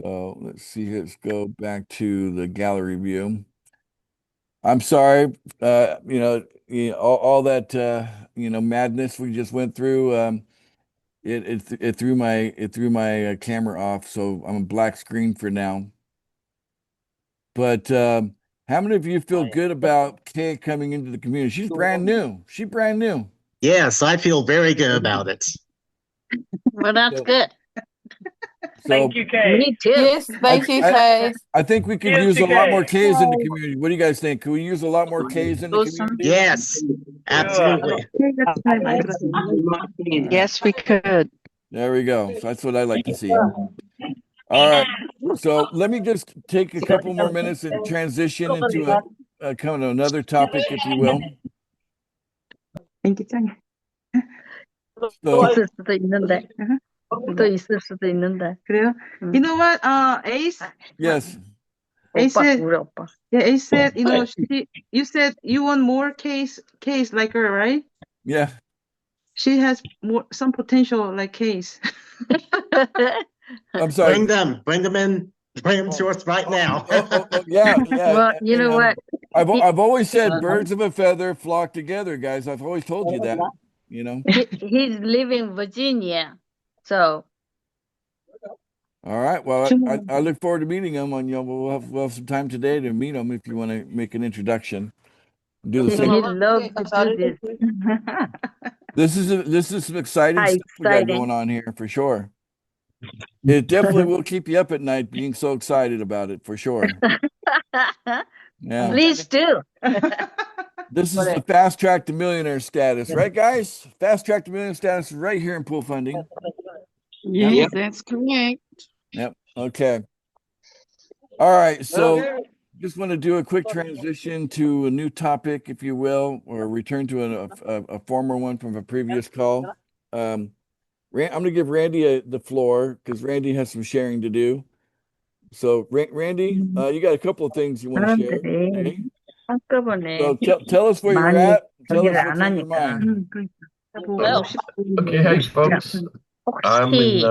So let's see, let's go back to the gallery view. I'm sorry, all that madness we just went through. It threw my camera off, so I'm a black screen for now. But how many of you feel good about Kay coming into the community? She's brand new. She's brand new. yes, I feel very good about it. Well, that's So- good. So Me too. Yes, thank you, Kay. I think we could use a lot more K's in the community. What do you guys think? Can we use a lot more K's in the Awesome. community? Yes, absolutely. Yes, we could. There we go. So that's what I like to see. All right. So let me just take a couple more minutes and transition into a kind of another topic, if you will. Thank you. So 있을 수도 있는데. 또 있을 수도 있는데. 그래요? You know what? Ace. yes, Ace 오빠, said, 우리 오빠. yeah, Ace said, you know, you said you want more case like her, right? yeah. She has some potential like case. I'm sorry. Bring them in, bring them to us right now. Yeah. Well, you know what? I've always said birds of a feather flock together, guys. I've always told you that. You know. He's living in Virginia, so All right. Well, I look forward to meeting him. And we'll have some time today to meet him if you want to make an introduction. Do the he same. loves to do this. This is some exciting stuff we got Exciting. going on here for sure. It definitely will keep you up at night being so excited about it for sure. Yeah. Please do. This is the fast track to millionaire status, right, guys? Fast track to millionaire status is right here in pool funding. Yes, that's correct. Yep. Okay. All right. So just want to do a quick transition to a new topic, if you will, or return to a former one from a previous call. I'm going to give Randy the floor because Randy has some sharing to do. So, Randy, you got a couple of things you want to share. Okay? 한꺼번에 So tell us where you're 많이 at. Tell us 저기를 what's 안 on your mind. Okay, hey folks. I'm in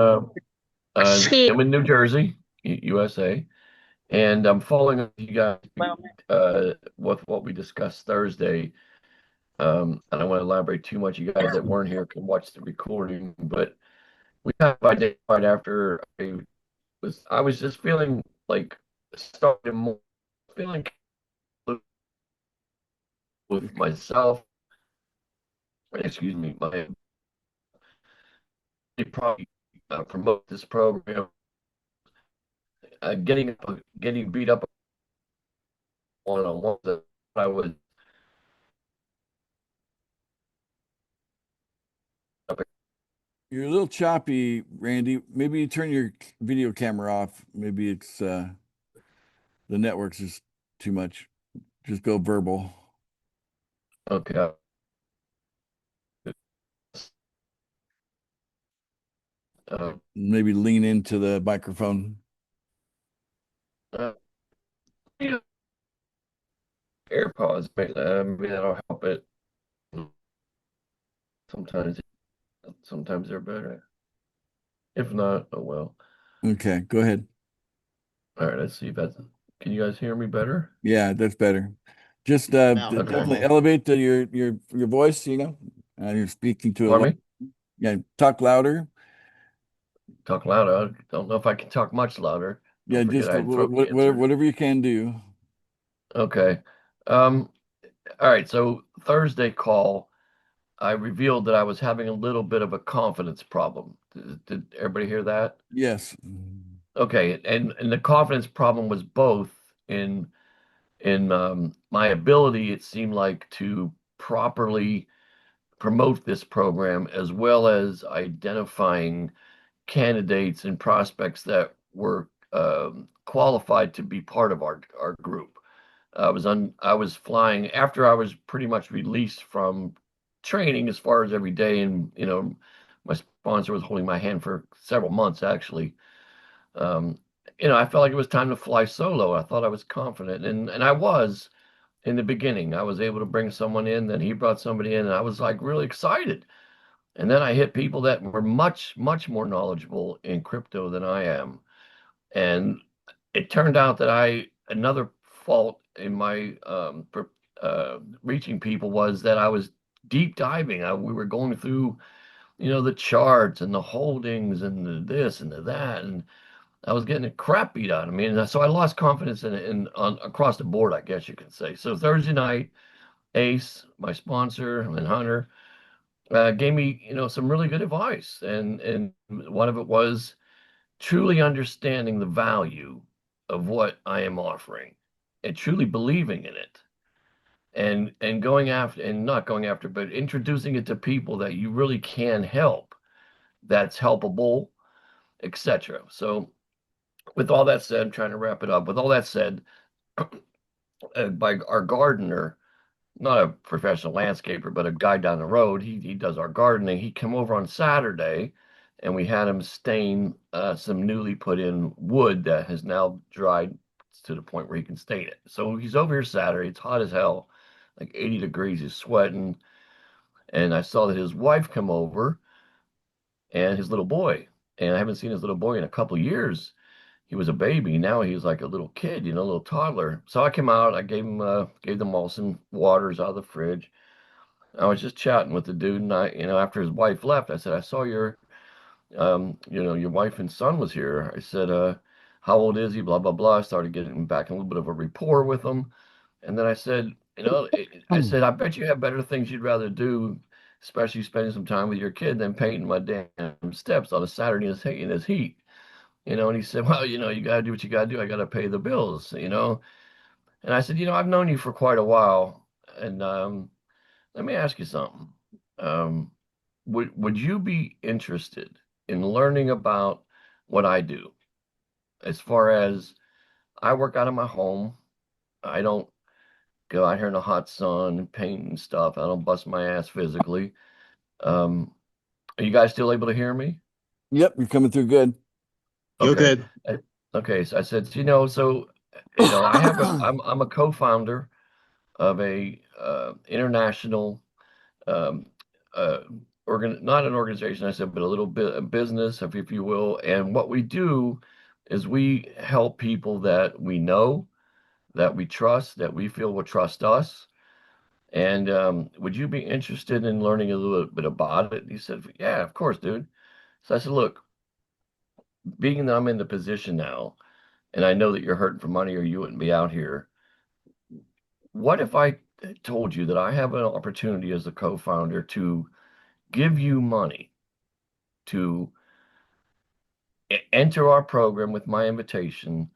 혹시 I'm in New Jersey, USA, and I'm following up with you guys with what we discussed Thursday. I don't want to elaborate too much. You guys that weren't here can watch the recording, but we kind of identified after I was just feeling like starting more feeling with myself. Excuse me, my probably promote this program. Getting beat up on one that I was. You're a little choppy, Randy. Maybe you turn your video camera off. Maybe it's the network's just too much. Just go verbal. Okay. Maybe lean into the microphone. AirPods, maybe that'll help it. Sometimes they're better. If not, oh well. Okay, go ahead. All right, let's see if that's. Can you guys hear me better? Yeah, that's better. Just definitely elevate your voice. You know, you're speaking to Pardon me? Yeah, talk louder. Talk louder. I don't know if I can talk much louder. Yeah, just whatever you can do. Okay. All right. So Thursday call, I revealed that I was having a little bit of a confidence problem. Did everybody hear that? Yes. Okay, and the confidence problem was both in my ability, it seemed like, to properly promote this program, as well as identifying candidates and prospects that were qualified to be part of our group. I was flying after I was pretty much released from training as far as every day, and my sponsor was holding my hand for several months actually. I felt like it was time to fly solo. I thought I was confident, and I was in the beginning. I was able to bring someone in, then he brought somebody in, and I was like really excited. And then I hit people that were much, much more knowledgeable in crypto than I am. And it turned out that another fault in my reaching people was that I was deep diving. We were going through, the charts and the holdings and the this and the that, and I was getting a crap beat out of me. And so I lost confidence on across the board, I guess you could say. So Thursday night, Ace, my sponsor, and Hunter gave me, some really good advice. And one of it was truly understanding the value of what I am offering and truly believing in it and going after and not going after, but introducing it to people that you really can help, that's helpable, etc. So with all that said, I'm trying to wrap it up. With all that said, by our gardener, not a professional landscaper, but a guy down the road, he does our gardening. He came over on Saturday and we had him stain some newly put in wood that has now dried to the point where he can stain it. So he's over here Saturday. It's hot as hell, like 80 degrees. He's sweating. And I saw that his wife come over and his little boy. And I haven't seen his little boy in a couple of years. He was a baby. Now he's like a little kid, a little toddler. So I came out. I gave them all some waters out of the fridge. I was just chatting with the dude, and after his wife left, I said, I saw your wife and son was here. I said, how old is he? Blah blah blah. I started getting back in a little bit of a rapport with him, and then I said, I bet you have better things you'd rather do, especially spending some time with your kid, than painting my damn steps on a Saturday in this heat. And he said, well, you got to do what you got to do. I got to pay the bills. And I said, I've known you for quite a while. And let me ask you something. Would you be interested in learning about what I do? As far as I work out of my home, I don't go out here in the hot sun and paint and stuff. I don't bust my ass physically. Are you guys still able to hear me? Yep, you're coming through good. You're Okay. good. Okay, so I said, I'm a co-founder of a international not an organization, I said, but a little bit of business, if you will. And what we do is we help people that we know, that we trust, that we feel will trust us. And would you be interested in learning a little bit about it? He said, yeah, of course, dude. So I said, look, being that I'm in the position now, and I know that you're hurting for money or you wouldn't be out here, what if I told you that I have an opportunity as a co-founder to give you money to enter our program with my invitation,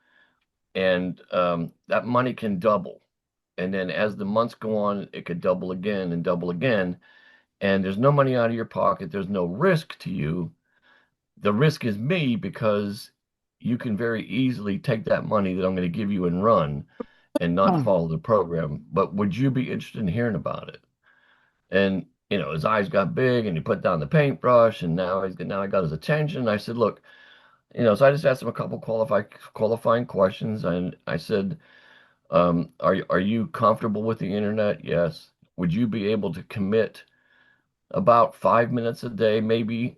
and that money can double. And then as the months go on, it could double again and double again. And there's no money out of your pocket. There's no risk to you. The risk is me, because you can very easily take that money that I'm going to give you and run and not follow the program. But would you be interested in hearing about it? And his eyes got big, and he put down the paintbrush, and now I got his attention. I said, look, so I just asked him a couple qualifying questions, and I said, are you comfortable with the internet? Yes. Would you be able to commit about 5 minutes a day, maybe,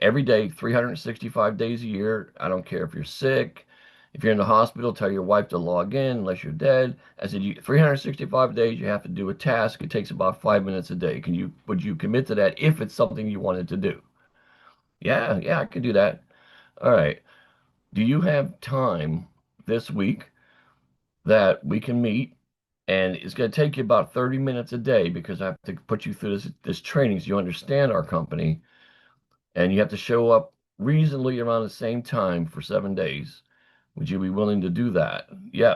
every day, 365 days a year? I don't care if you're sick, if you're in the hospital, tell your wife to log in unless you're dead. I said, 365 days, you have to do a task. It takes about 5 minutes a day. Would you commit to that if it's something you wanted to do? Yeah, I can do that. All right. Do you have time this week that we can meet? And it's going to take you about 30 minutes a day, because I have to put you through this training so you understand our company. And you have to show up reasonably around the same time for 7 days. Would you be willing to do that? Yeah.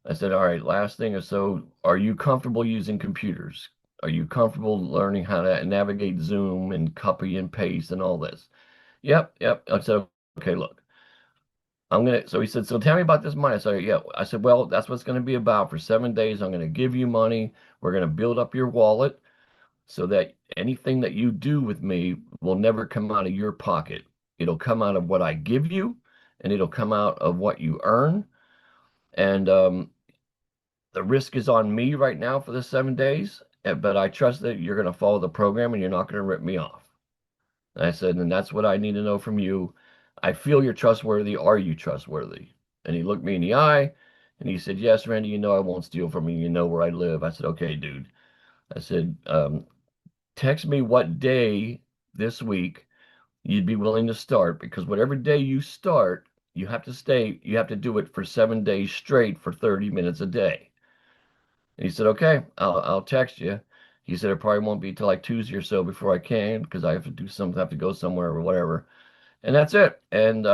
I said, all right, last thing is, so are you comfortable using computers? Are you comfortable learning how to navigate Zoom and copy and paste and all this? Yep. I said, okay, look, so he said, so tell me about this money. I said, yeah. I said, well, that's what it's going to be about for 7 days. I'm going to give you money. We're going to build up your wallet so that anything that you do with me will never come out of your pocket. It'll come out of what I give you, and it'll come out of what you earn. And the risk is on me right now for the 7 days, but I trust that you're going to follow the program and you're not going to rip me off. And I said, and that's what I need to know from you. I feel you're trustworthy. Are you trustworthy? And he looked me in the eye and he said, yes, Randy, I won't steal from you. You know where I live. I said, okay, dude. I said, text me what day this week you'd be willing to start, because whatever day you start, you have to do it for 7 days straight for 30 minutes a day. And he said, okay, I'll text you. He said, it probably won't be till like Tuesday or so before I can, because I have to do something, I have to go somewhere or whatever. and that's it. And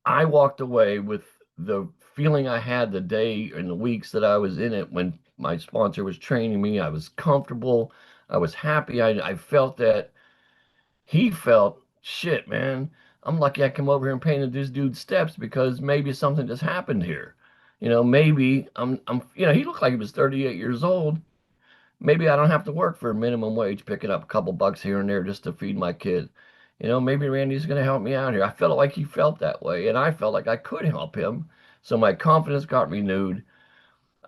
I walked away with the feeling I had the day and the weeks that I was in it when my sponsor was training me. I was comfortable. I was happy. I felt that he felt, shit, man, I'm lucky I came over here and painted this dude's steps because maybe something just happened here. Maybe he looked like he was 38 years old. Maybe I don't have to work for a minimum wage, picking up a couple bucks here and there just to feed my kid. Maybe Randy's going to help me out here. I felt like he felt that way, and I felt like I could help him. So my confidence got renewed.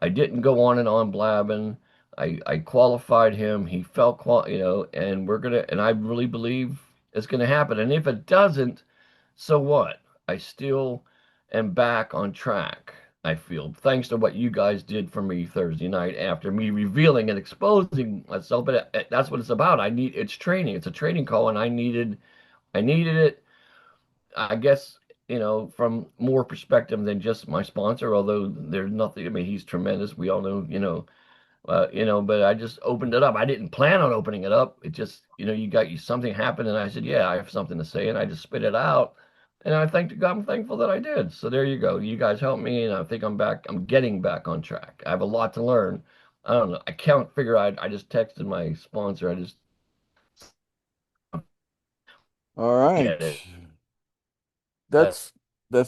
I didn't go on and on blabbing. I qualified him. He felt and I really believe it's gonna happen. And if it doesn't, so what? I still am back on track. I feel, thanks to what you guys did for me Thursday night after me revealing and exposing myself. But that's what it's about. It's training. It's a training call, and I needed it. I guess, from more perspective than just my sponsor, although there's nothing, I mean, he's tremendous. We all know, but I just opened it up. I didn't plan on opening it up. It just, something happened, and I said, yeah, I have something to say, and I just spit it out. And I'm thankful that I did. So there you go. You guys helped me, and I think I'm getting back on track. I have a lot to learn. I don't know. I can't figure out. I just texted my sponsor. All right. Get it. That's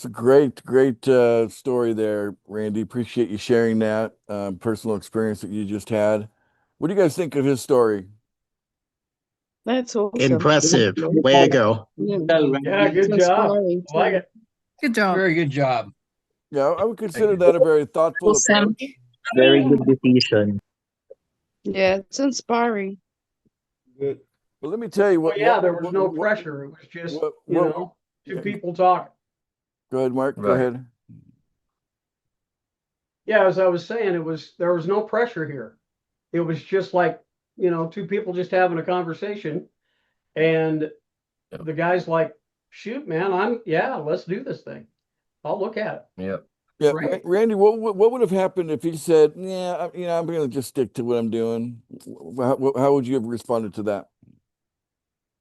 a great story there, Randy. Appreciate you sharing that personal experience that you just had. What do you guys think of his story? That's awesome. Impressive. Way to go. Yeah, good job. I like it. Good job. Very good job. Yeah, I would consider that a very thoughtful Awesome. approach. Very good decision. Yeah, it's inspiring. Good. But let me tell you Well, what. yeah, there was no pressure. It was just, two people talking. Go ahead, Mark. Go Right. ahead. Yeah, as I was saying, there was no pressure here. It was just like, two people just having a conversation, and the guy's like, shoot, man, let's do this thing. I'll look at it. Yep. Yeah, Right. Randy, what would have happened if he said, "Yeah, I'm going to just stick to what I'm doing"? How would you have responded to that?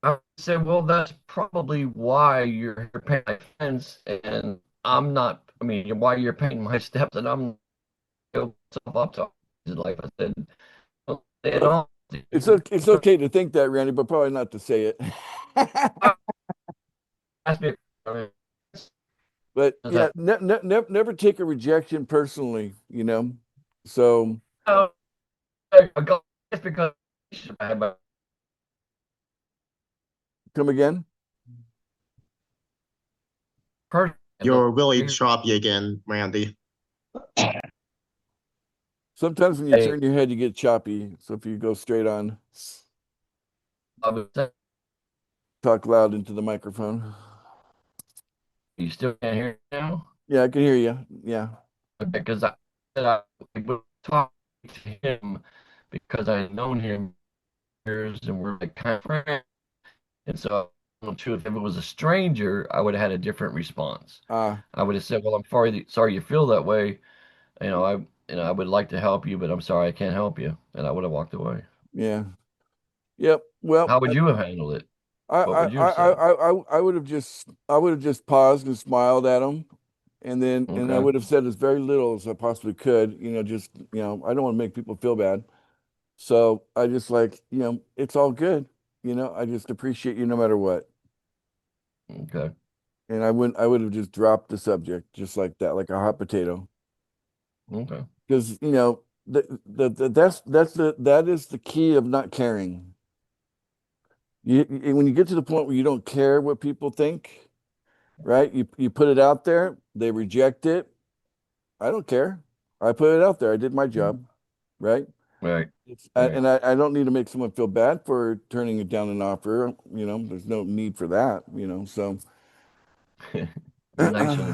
I said, well, that's probably why you're paying my fence, and I'm not. I mean, why you're paying my steps, and I'm up to his life. I said, well, It's okay to think that, Randy, but probably not to say it. But yeah, never take a rejection personally, So it's because come again. You're really choppy again, Randy. Sometimes when you Hey. turn your head, you get choppy. So if you go straight on, talk loud into the microphone. You still can't hear me now? Yeah, I can hear you. Yeah. Okay, because I would talk to him because I had known him years and we're like kind of friends. And so I'm not sure if it was a stranger, I would have had a different response. I would have said, well, I'm sorry you feel that way. I would like to help you, but I'm sorry I can't help you. And I would have walked away. Yeah. Yep. Well, How would you have handled it? I What would you have said? I would have just paused and smiled at him, and then I Okay. would have said as very little as I possibly could. I don't want to make people feel bad, so I just it's all good. I just appreciate you no matter what, Okay. and I would have just dropped the subject just like that, like a hot potato, Okay. because that is the key of not caring. When you get to the point where you don't care what people think, right? You put it out there, they reject it. I don't care. I put it out there. I did my job, right? Right. And I don't need to make someone feel bad for turning it down an offer. There's no need for that. So Be nicer to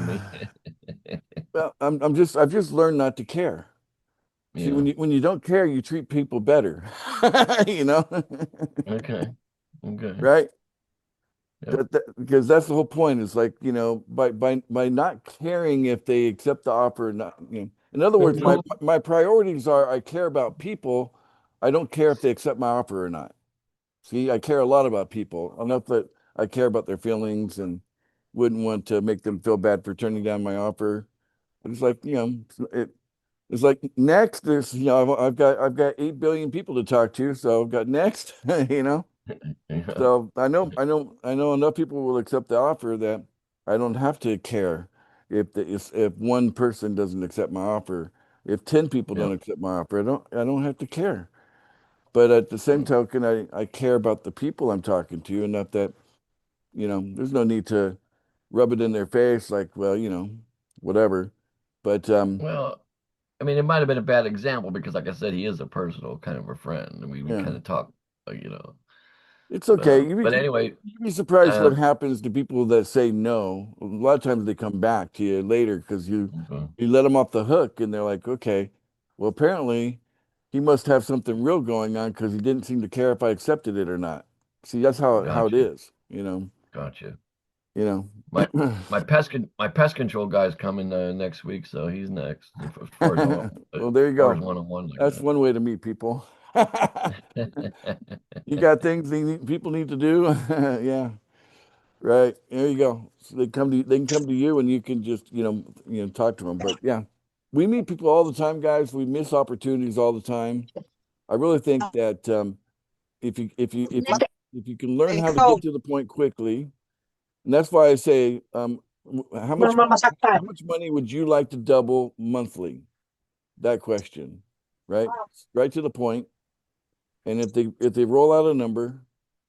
me. well, I've just learned not to care. See, Yeah. when you don't care, you treat people better. Okay. Okay. Right? Yep. Because that's the whole point is by not caring if they accept the offer or not. In other words, my priorities are I care about people. I don't care if they accept my offer or not. See, I care a lot about people enough that I care about their feelings and wouldn't want to make them feel bad for turning down my offer. It's like, it's like next. There's, I've got 8 billion people to talk to, so I've got next. So I know enough people will accept the offer that I don't have to care if one person doesn't accept my offer. If 10 people don't accept my offer, I don't have to care. But at the same token, I care about the people I'm talking to, and not that, there's no need to rub it in their face like, well, whatever. But Well, I mean, it might have been a bad example because, like I said, he is a personal kind of a friend, and we Yeah. kind of talk, you know. It's okay. But anyway, you'd be surprised what happens to people that say no. A lot of times they come back to you later because you let them off the hook, and they're like, okay, well, apparently he must have something real going on because he didn't seem to care if I accepted it or not. See, that's how it Gotcha. is, Gotcha. My pest control guy's coming next week, so he's next. As far as well, there you as far go. as one-on-one like That's that. one way to meet people. You got things people need to do. Yeah, right. There you go. So they can come to you, and you can just talk to them. But yeah, we meet people all the time, guys. We miss opportunities all the time. I really think that if you can learn how to get to the point quickly, and that's why I say, how much money would you like to double monthly? That question, right? Right to the point. And if they roll out a number,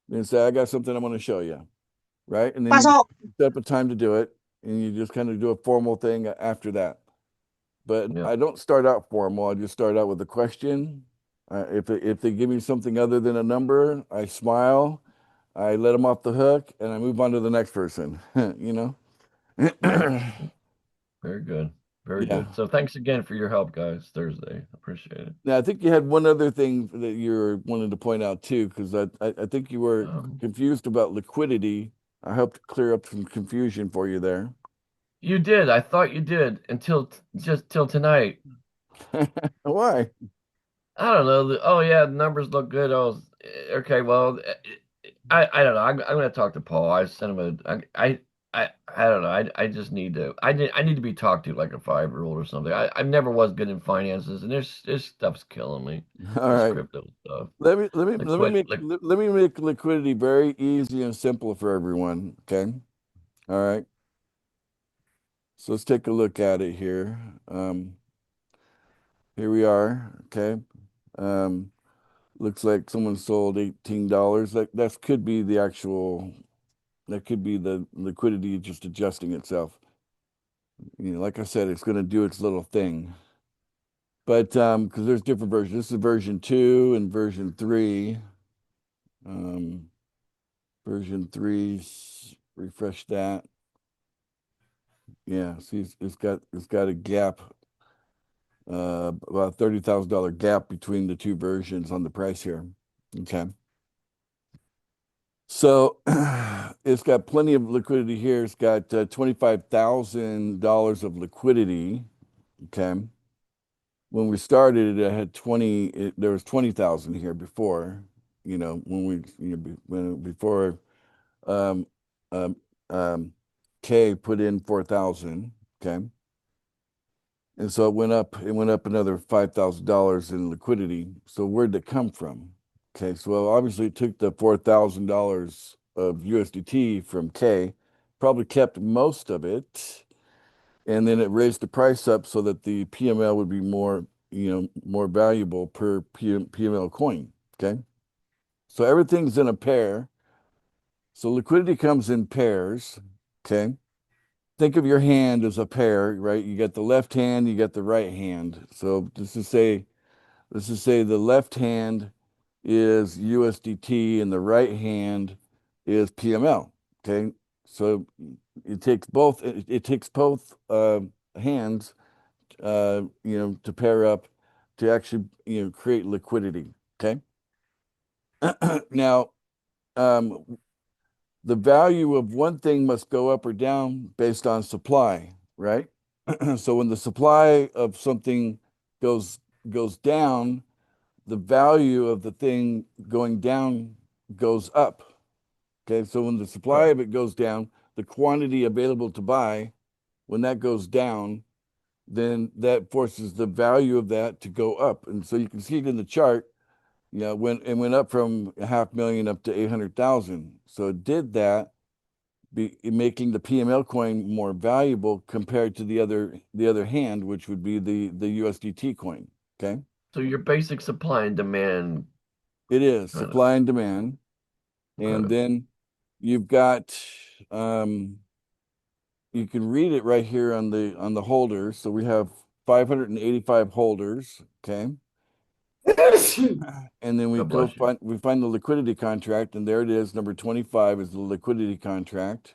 then say, I got something I'm going to show you, right? And then you set up a time to do it, and you just kind of do a formal thing after that. But I don't start out formal. I just start out with a question. If they give me something other than a number, I smile, I let them off the hook, and I move on to the next person. Very good. Very Yeah. good. So thanks again for your help, guys, Thursday. Appreciate it. Now, I think you had one other thing that you're wanting to point out too, because I think you were confused about liquidity. I helped clear up some confusion for you there. You did. I thought you did until just till tonight. Why? I don't know. Oh yeah, the numbers look good. Oh, okay. Well, I don't know. I'm gonna talk to Paul. I sent him I don't know. I just need to. I need to be talked to like a 5-year-old or something. I never was good in finances, and this stuff's killing me. All this right. crypto stuff. Let me make liquidity very easy and simple for everyone. Okay. All right. So let's take a look at it here. Here we are. Okay. Looks like someone sold $18. That could be the actual. That could be the liquidity just adjusting itself. Like I said, it's going to do its little thing. But because there's different versions. This is version 2 and version 3. Version 3, refresh that. Yeah, see, it's got a gap, about $30,000 gap between the two versions on the price here. Okay. So it's got plenty of liquidity here. It's got $25,000 of liquidity. Okay. When we started, it had there was 20,000 here before, before K put in 4,000. Okay. And so it went up another $5,000 in liquidity. So where'd it come from? Okay, so obviously it took the $4,000 of USDT from K, probably kept most of it, and then it raised the price up so that the PML would be more valuable per PML coin. Okay, so everything's in a pair. So liquidity comes in pairs. Okay, think of your hand as a pair, right? You got the left hand, you got the right hand. So let's just say the left hand is USDT and the right hand is PML. Okay, so it takes both hands, to pair up to actually create liquidity. Okay. Now, the value of one thing must go up or down based on supply, right? So when the supply of something goes down, the value of the thing going down goes up. Okay, so when the supply of it goes down, the quantity available to buy, when that goes down, then that forces the value of that to go up. And so you can see it in the chart, when it went up from 500,000 up to 800,000. So it did that, making the PML coin more valuable compared to the other hand, which would be the USDT coin. Okay. So your basic supply and demand. It is Kind of. supply and demand. And Okay. then you've got you can read it right here on the holders. So we have 585 holders. Okay. And then we God go bless you. we find the liquidity contract, and there it is. Number 25 is the liquidity contract.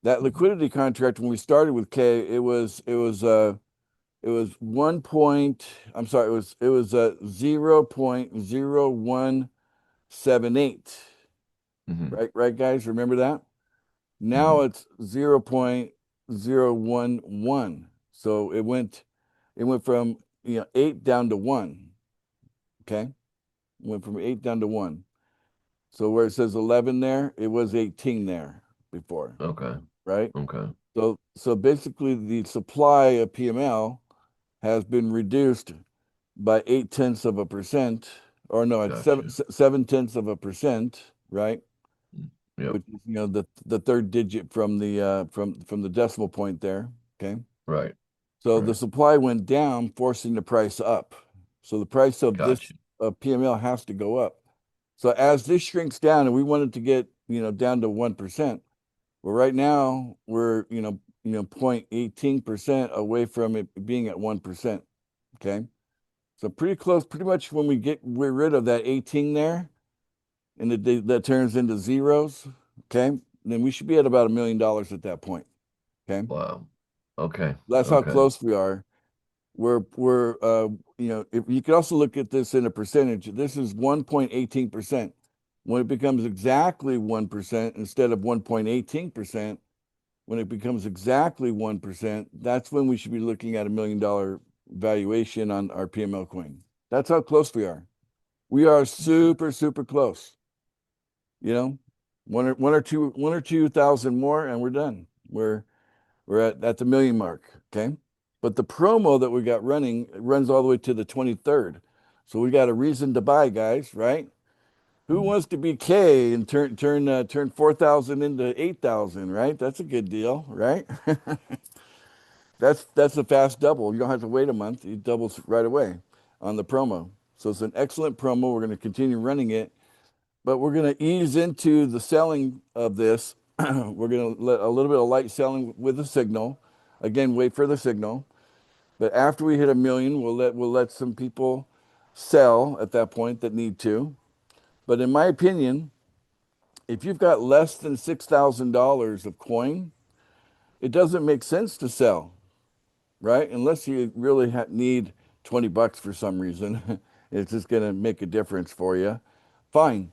That liquidity contract, when we started with K, it was 0.0178. Right, guys, remember that? Now it's 0.011. So it went from 8 down to 1. Okay, it went from 8 down to 1. So where it says 11 there, it was 18 there before. Okay. Right. Okay. So basically, the supply of PML has been reduced by 0.8%, or no, it's Gotcha. 0.7%, right? Yep. Which is the third digit from the decimal point there. Okay. Right. So the supply went down, forcing the price up. So the price of Gotcha. this PML has to go up. So as this shrinks down, and we want it to get down to 1%. Well, right now we're 0.18% away from it being at 1%. Okay, so pretty close. Pretty much when we're rid of that 18 there, and that turns into zeros. Okay, then we should be at about $1 million at that point. Okay. Wow. Okay. That's how close we are. We're if you could also look at this in a percentage. This is 1.18%. When it becomes exactly 1% instead of 1.18%, when it becomes exactly 1%, that's when we should be looking at $1 million valuation on our PML coin. That's how close we are. We are super, super close. One or two thousand more, and we're done. We're at the million mark. Okay. But the promo that we got running runs all the way to the 23rd. So we got a reason to buy, guys, right? Who wants to be K and turn 4,000 into 8,000, right? That's a good deal, right? That's a fast double. You don't have to wait a month. It doubles right away on the promo. So it's an excellent promo. We're going to continue running it, but we're going to ease into the selling of this. We're going to let a little bit of light selling with the signal. Again, wait for the signal. But after we hit $1 million, we'll let some people sell at that point that need to. But in my opinion, if you've got less than $6,000 of coin, it doesn't make sense to sell, right? Unless you really need $20 for some reason. It's just going to make a difference for you. Fine.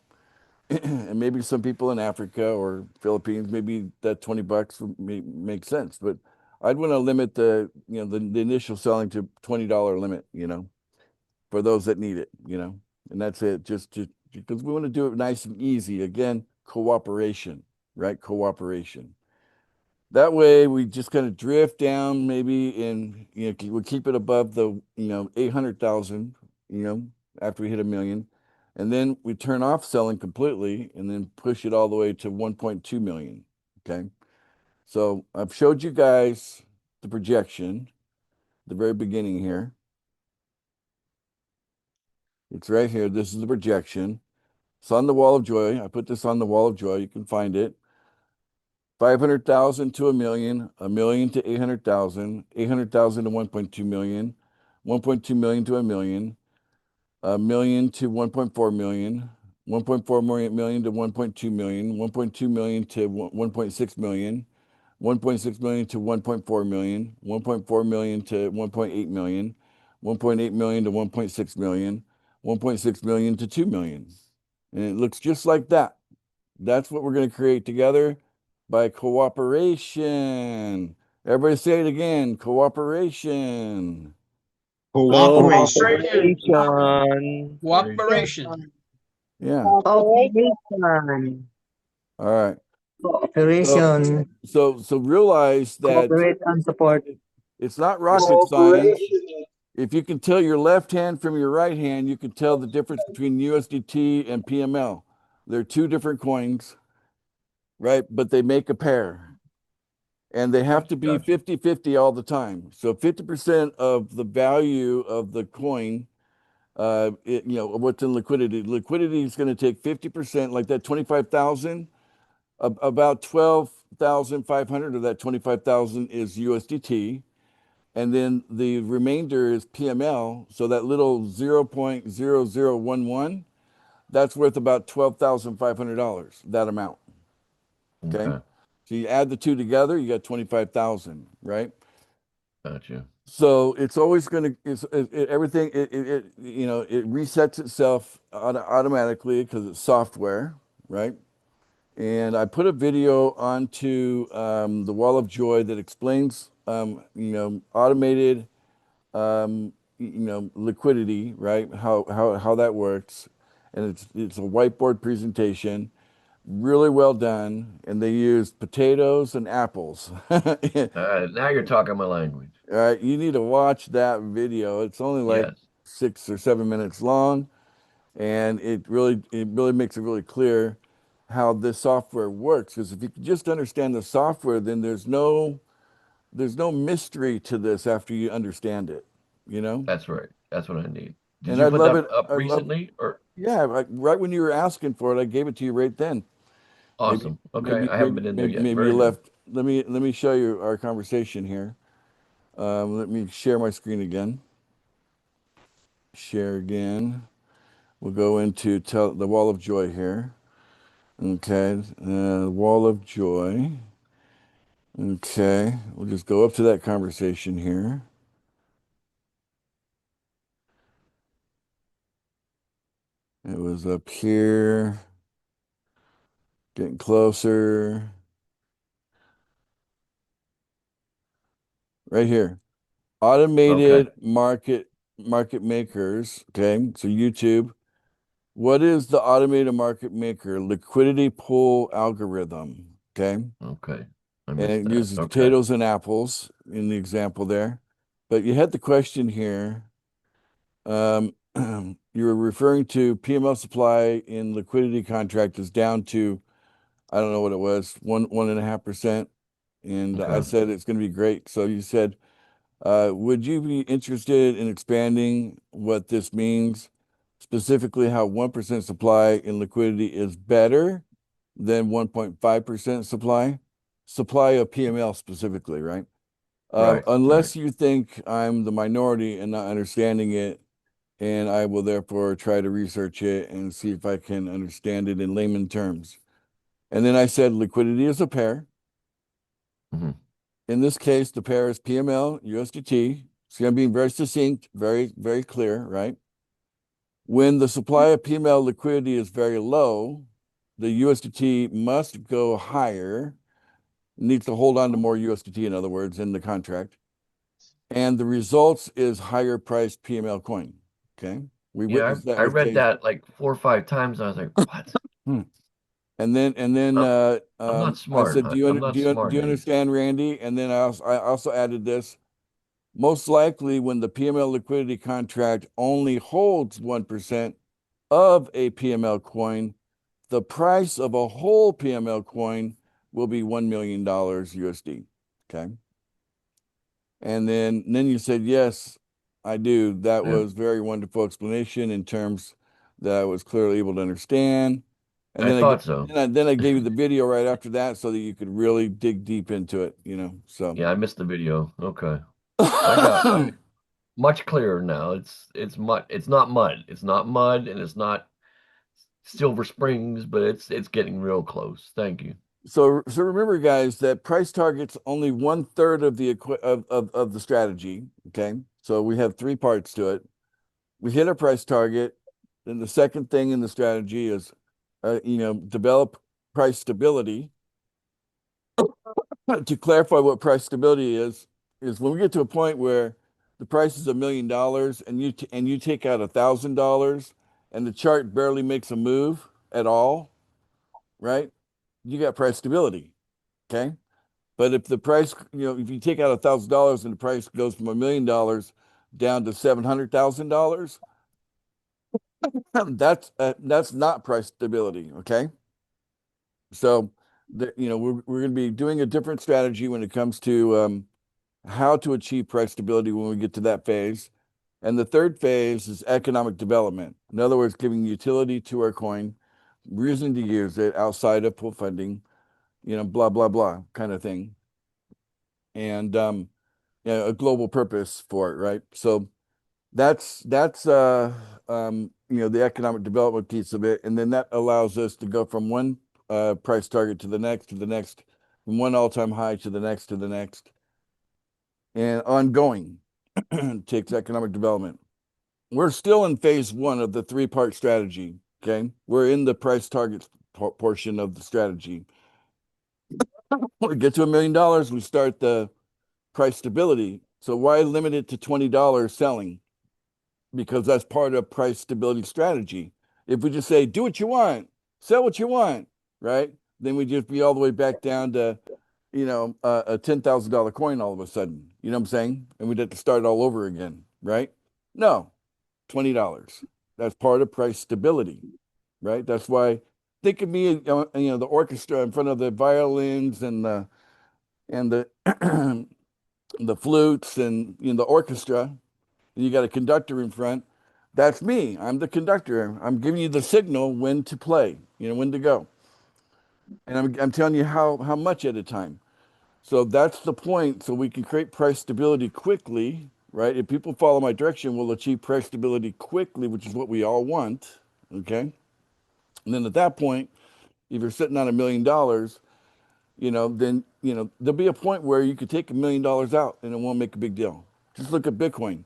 And maybe some people in Africa or Philippines, maybe that $20 would make sense. But I'd want to limit the initial selling to $20 limit, for those that need it, and that's it. Just because we want to do it nice and easy. Again, cooperation, right? Cooperation. That way we just kind of drift down maybe, and we'll keep it above the 800,000, after we hit $1 million. And then we turn off selling completely and then push it all the way to 1.2 million. Okay. So I've showed you guys the projection, the very beginning here. It's right here. This is the projection. It's on the wall of joy. I put this on the wall of joy. You can find it. 500,000 to $1 million, $1 million to 800,000, 800,000 to 1.2 million, 1.2 million to $1 million, $1 million to 1.4 million, 1.4 million to 1.2 million, 1.2 million to 1.6 million, 1.6 million to 1.4 million, 1.4 million to 1.8 million, 1.8 million to 1.6 million, 1.6 million to 2 million. And it looks just like that. That's what we're going to create together by cooperation. Everybody say it again. Cooperation. Cooperation. Cooperation. Yeah. Cooperation. All right. Cooperation, So realize that cooperate and support. it's not rocket science. If you can tell your left hand from your right hand, you can tell the difference between USDT and PML. They're two different coins, right? But they make a pair. And they have to be 50-50 all the time. So 50% of the value of the coin, what's in liquidity. Liquidity is going to take 50%, like that 25,000. About 12,500 of that 25,000 is USDT. And then the remainder is PML. So that little 0.0011, that's worth about $12,500, that amount. Okay. So you add the two together, you got 25,000, right? Gotcha. So it's always going to, everything, it resets itself automatically because it's software, right? And I put a video onto the Wall of Joy that explains, automated, liquidity, right? How that works. And it's a whiteboard presentation, really well done. And they use potatoes and apples. Now you're talking my language. All right, you need to watch that video. It's only like 6 or 7 minutes long, and it really makes it really clear how this software works. Because if you can just understand the software, then there's no mystery to this after you understand it. You know? That's right. That's what I need. Did And you I put love that it. up I love- recently or? Yeah, right when you were asking for it, I gave it to you right then. Awesome. Okay, I haven't been in there yet. Maybe Very you good. left. Let me show you our conversation here. Let me share my screen again. Share again. We'll go into the Wall of Joy here. Okay, Wall of Joy. Okay, we'll just go up to that conversation here. It was up here. Getting closer. Right here. Automated market makers. Okay, so YouTube. What is the automated market maker? Liquidity pool algorithm. Okay. Okay. And it uses potatoes and apples in the example there. But you had the question here. You were referring to PML supply in liquidity contract is down to, I don't know what it was, 1.5%. And I said it's going to be great. So you said, would you be interested in expanding what this means, specifically how 1% supply in liquidity is better than 1.5% supply of PML specifically, right? Unless you think I'm the minority and not understanding it, and I will therefore try to research it and see if I can understand it in layman terms. And then I said liquidity is a pair. In this case, the pair is PML, USDT. So I'm being very succinct, very, very clear, right? When the supply of PML liquidity is very low, the USDT must go higher, needs to hold on to more USDT, in other words, in the contract. And the results is higher priced PML coin. Okay. I read that like 4 or 5 times. I was like, what? And then I'm not smart. I said, do you I'm not smart, Dave. understand, Randy? And then I also added this. Most likely, when the PML liquidity contract only holds 1% of a PML coin, the price of a whole PML coin will be $1 million USD. Okay. And then you said, yes, I do. That was very wonderful explanation in terms that I was clearly able to understand. And then I gave you the video right after that so that you could really dig deep into it, so. Yeah, I missed the video. Okay. I got it. Much clearer now. It's mud. It's not mud. It's not mud, and it's not Silver Springs, but it's getting real close. Thank you. So remember, guys, that price target's only 1/3 of the strategy. Okay, so we have 3 parts to it. We hit our price target. Then the second thing in the strategy is, develop price stability. To clarify what price stability is when we get to a point where the price is $1 million and you take out $1,000 and the chart barely makes a move at all, right? you got price stability. Okay. But if the price, if you take out $1,000 and the price goes from $1 million down to $700,000, that's not price stability. Okay. So we're going to be doing a different strategy when it comes to how to achieve price stability when we get to that phase. And the third phase is economic development. In other words, giving utility to our coin, reason to use it outside of pool funding, blah, blah, blah kind of thing. And a global purpose for it, right? So that's the economic development piece of it. And then that allows us to go from one price target to the next, from one all-time high to the next, and ongoing. Takes economic development. We're still in phase one of the three-part strategy. Okay, we're in the price targets portion of the strategy. When we get to $1 million, we start the price stability. So why limit it to $20 selling? Because that's part of price stability strategy. If we just say, do what you want, sell what you want, right? Then we just be all the way back down to, a $10,000 coin all of a sudden. You know what I'm saying? And we'd have to start all over again, right? No, $20. That's part of price stability, right? That's why think of me, the orchestra in front of the violins and the the flutes and the orchestra. You got a conductor in front. That's me. I'm the conductor. I'm giving you the signal when to play, when to go. And I'm telling you how much at a time. So that's the point. So we can create price stability quickly, right? If people follow my direction, we'll achieve price stability quickly, which is what we all want. Okay. And then at that point, if you're sitting on $1 million, then there'll be a point where you could take $1 million out and it won't make a big deal. Just look at Bitcoin.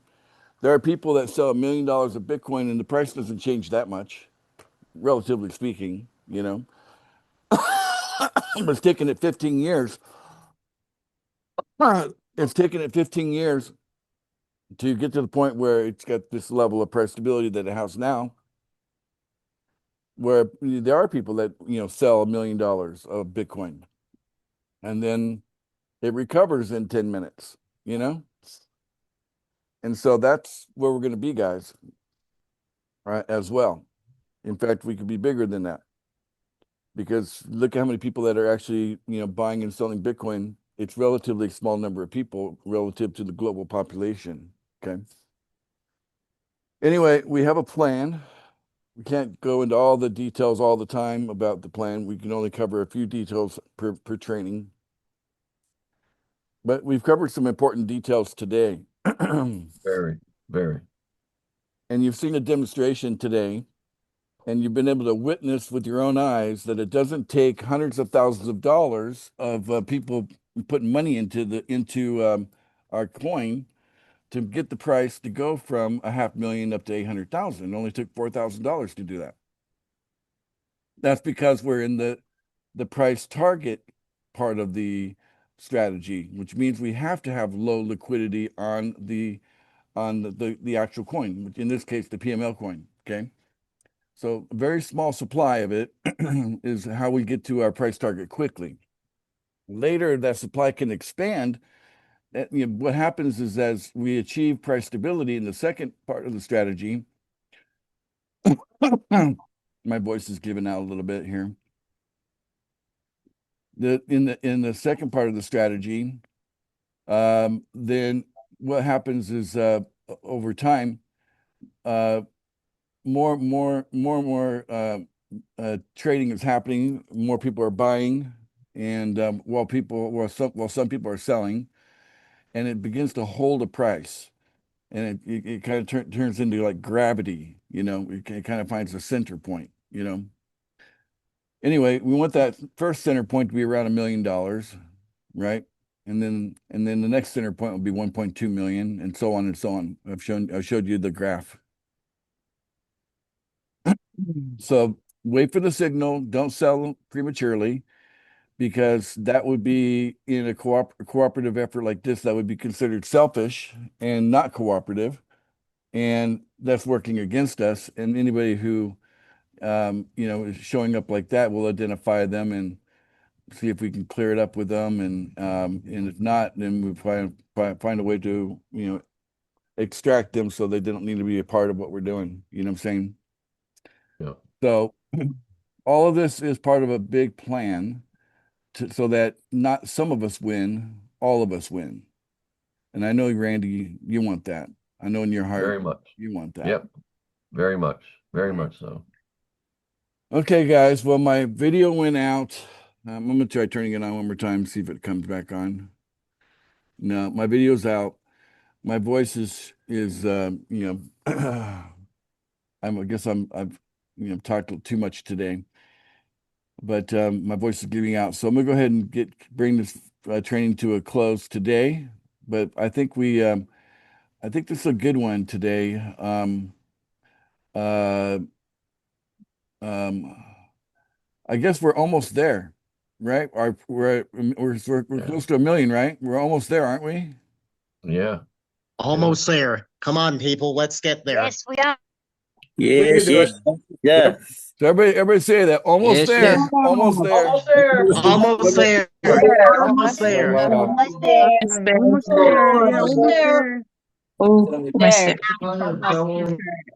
There are people that sell $1 million of Bitcoin and the price doesn't change that much, relatively speaking, But it's taken it 15 years. It's taken it 15 years to get to the point where it's got this level of price stability that it has now, where there are people that, sell $1 million of Bitcoin and then it recovers in 10 minutes, And so that's where we're going to be, guys, right, as well. In fact, we could be bigger than that because look at how many people that are actually, buying and selling Bitcoin. It's relatively small number of people relative to the global population. Okay. Anyway, we have a plan. We can't go into all the details all the time about the plan. We can only cover a few details per training. But we've covered some important details today. Very, very. And you've seen a demonstration today, and you've been able to witness with your own eyes that it doesn't take hundreds of thousands of dollars of people putting money into our coin to get the price to go from $500,000 up to 800,000. It only took $4,000 to do that. That's because we're in the price target part of the strategy, which means we have to have low liquidity on the actual coin, which in this case, the PML coin. Okay. So a very small supply of it is how we get to our price target quickly. Later, that supply can expand. What happens is as we achieve price stability in the second part of the strategy, my voice is giving out a little bit here. In the second part of the strategy, then what happens is over time, more trading is happening. More people are buying, and while some people are selling, and it begins to hold a price, and it kind of turns into like gravity. It kind of finds a center point. Anyway, we want that first center point to be around $1 million, right? And then the next center point will be 1.2 million, and so on and so on. I've showed you the graph. So wait for the signal. Don't sell prematurely, because that would be in a cooperative effort like this. That would be considered selfish and not cooperative, and that's working against us. And anybody who is showing up like that, will identify them see if we can clear it up with them, and if not, then we find a way to, you know, extract them so they don't need to be a part of what we're doing. You know what I'm saying? Yeah. So all of this is part of a big plan so that not some of us win, all of us win. And I know, Randy, you want that. I know in your heart, Very much. you want that. Yep. Very much. Very much so. Okay, guys. Well, my video went out. I'm going to try turning it on one more time, see if it comes back on. No, my video's out. My voice is you know, I guess I've you know, talked too much today, but my voice is giving out. So I'm gonna go ahead and bring this training to a close today. But I think I think this is a good one today. I guess we're almost there, right? We're close to 1 million, right? We're almost there, aren't we? Yeah. Almost there. Come on, people. Let's get there. Yes, we are. Yes, yes, yes. So everybody say that. Almost there. yes. Almost there. Almost there. Almost there. Almost there. Almost there. Almost there. Yeah, almost there. Almost there.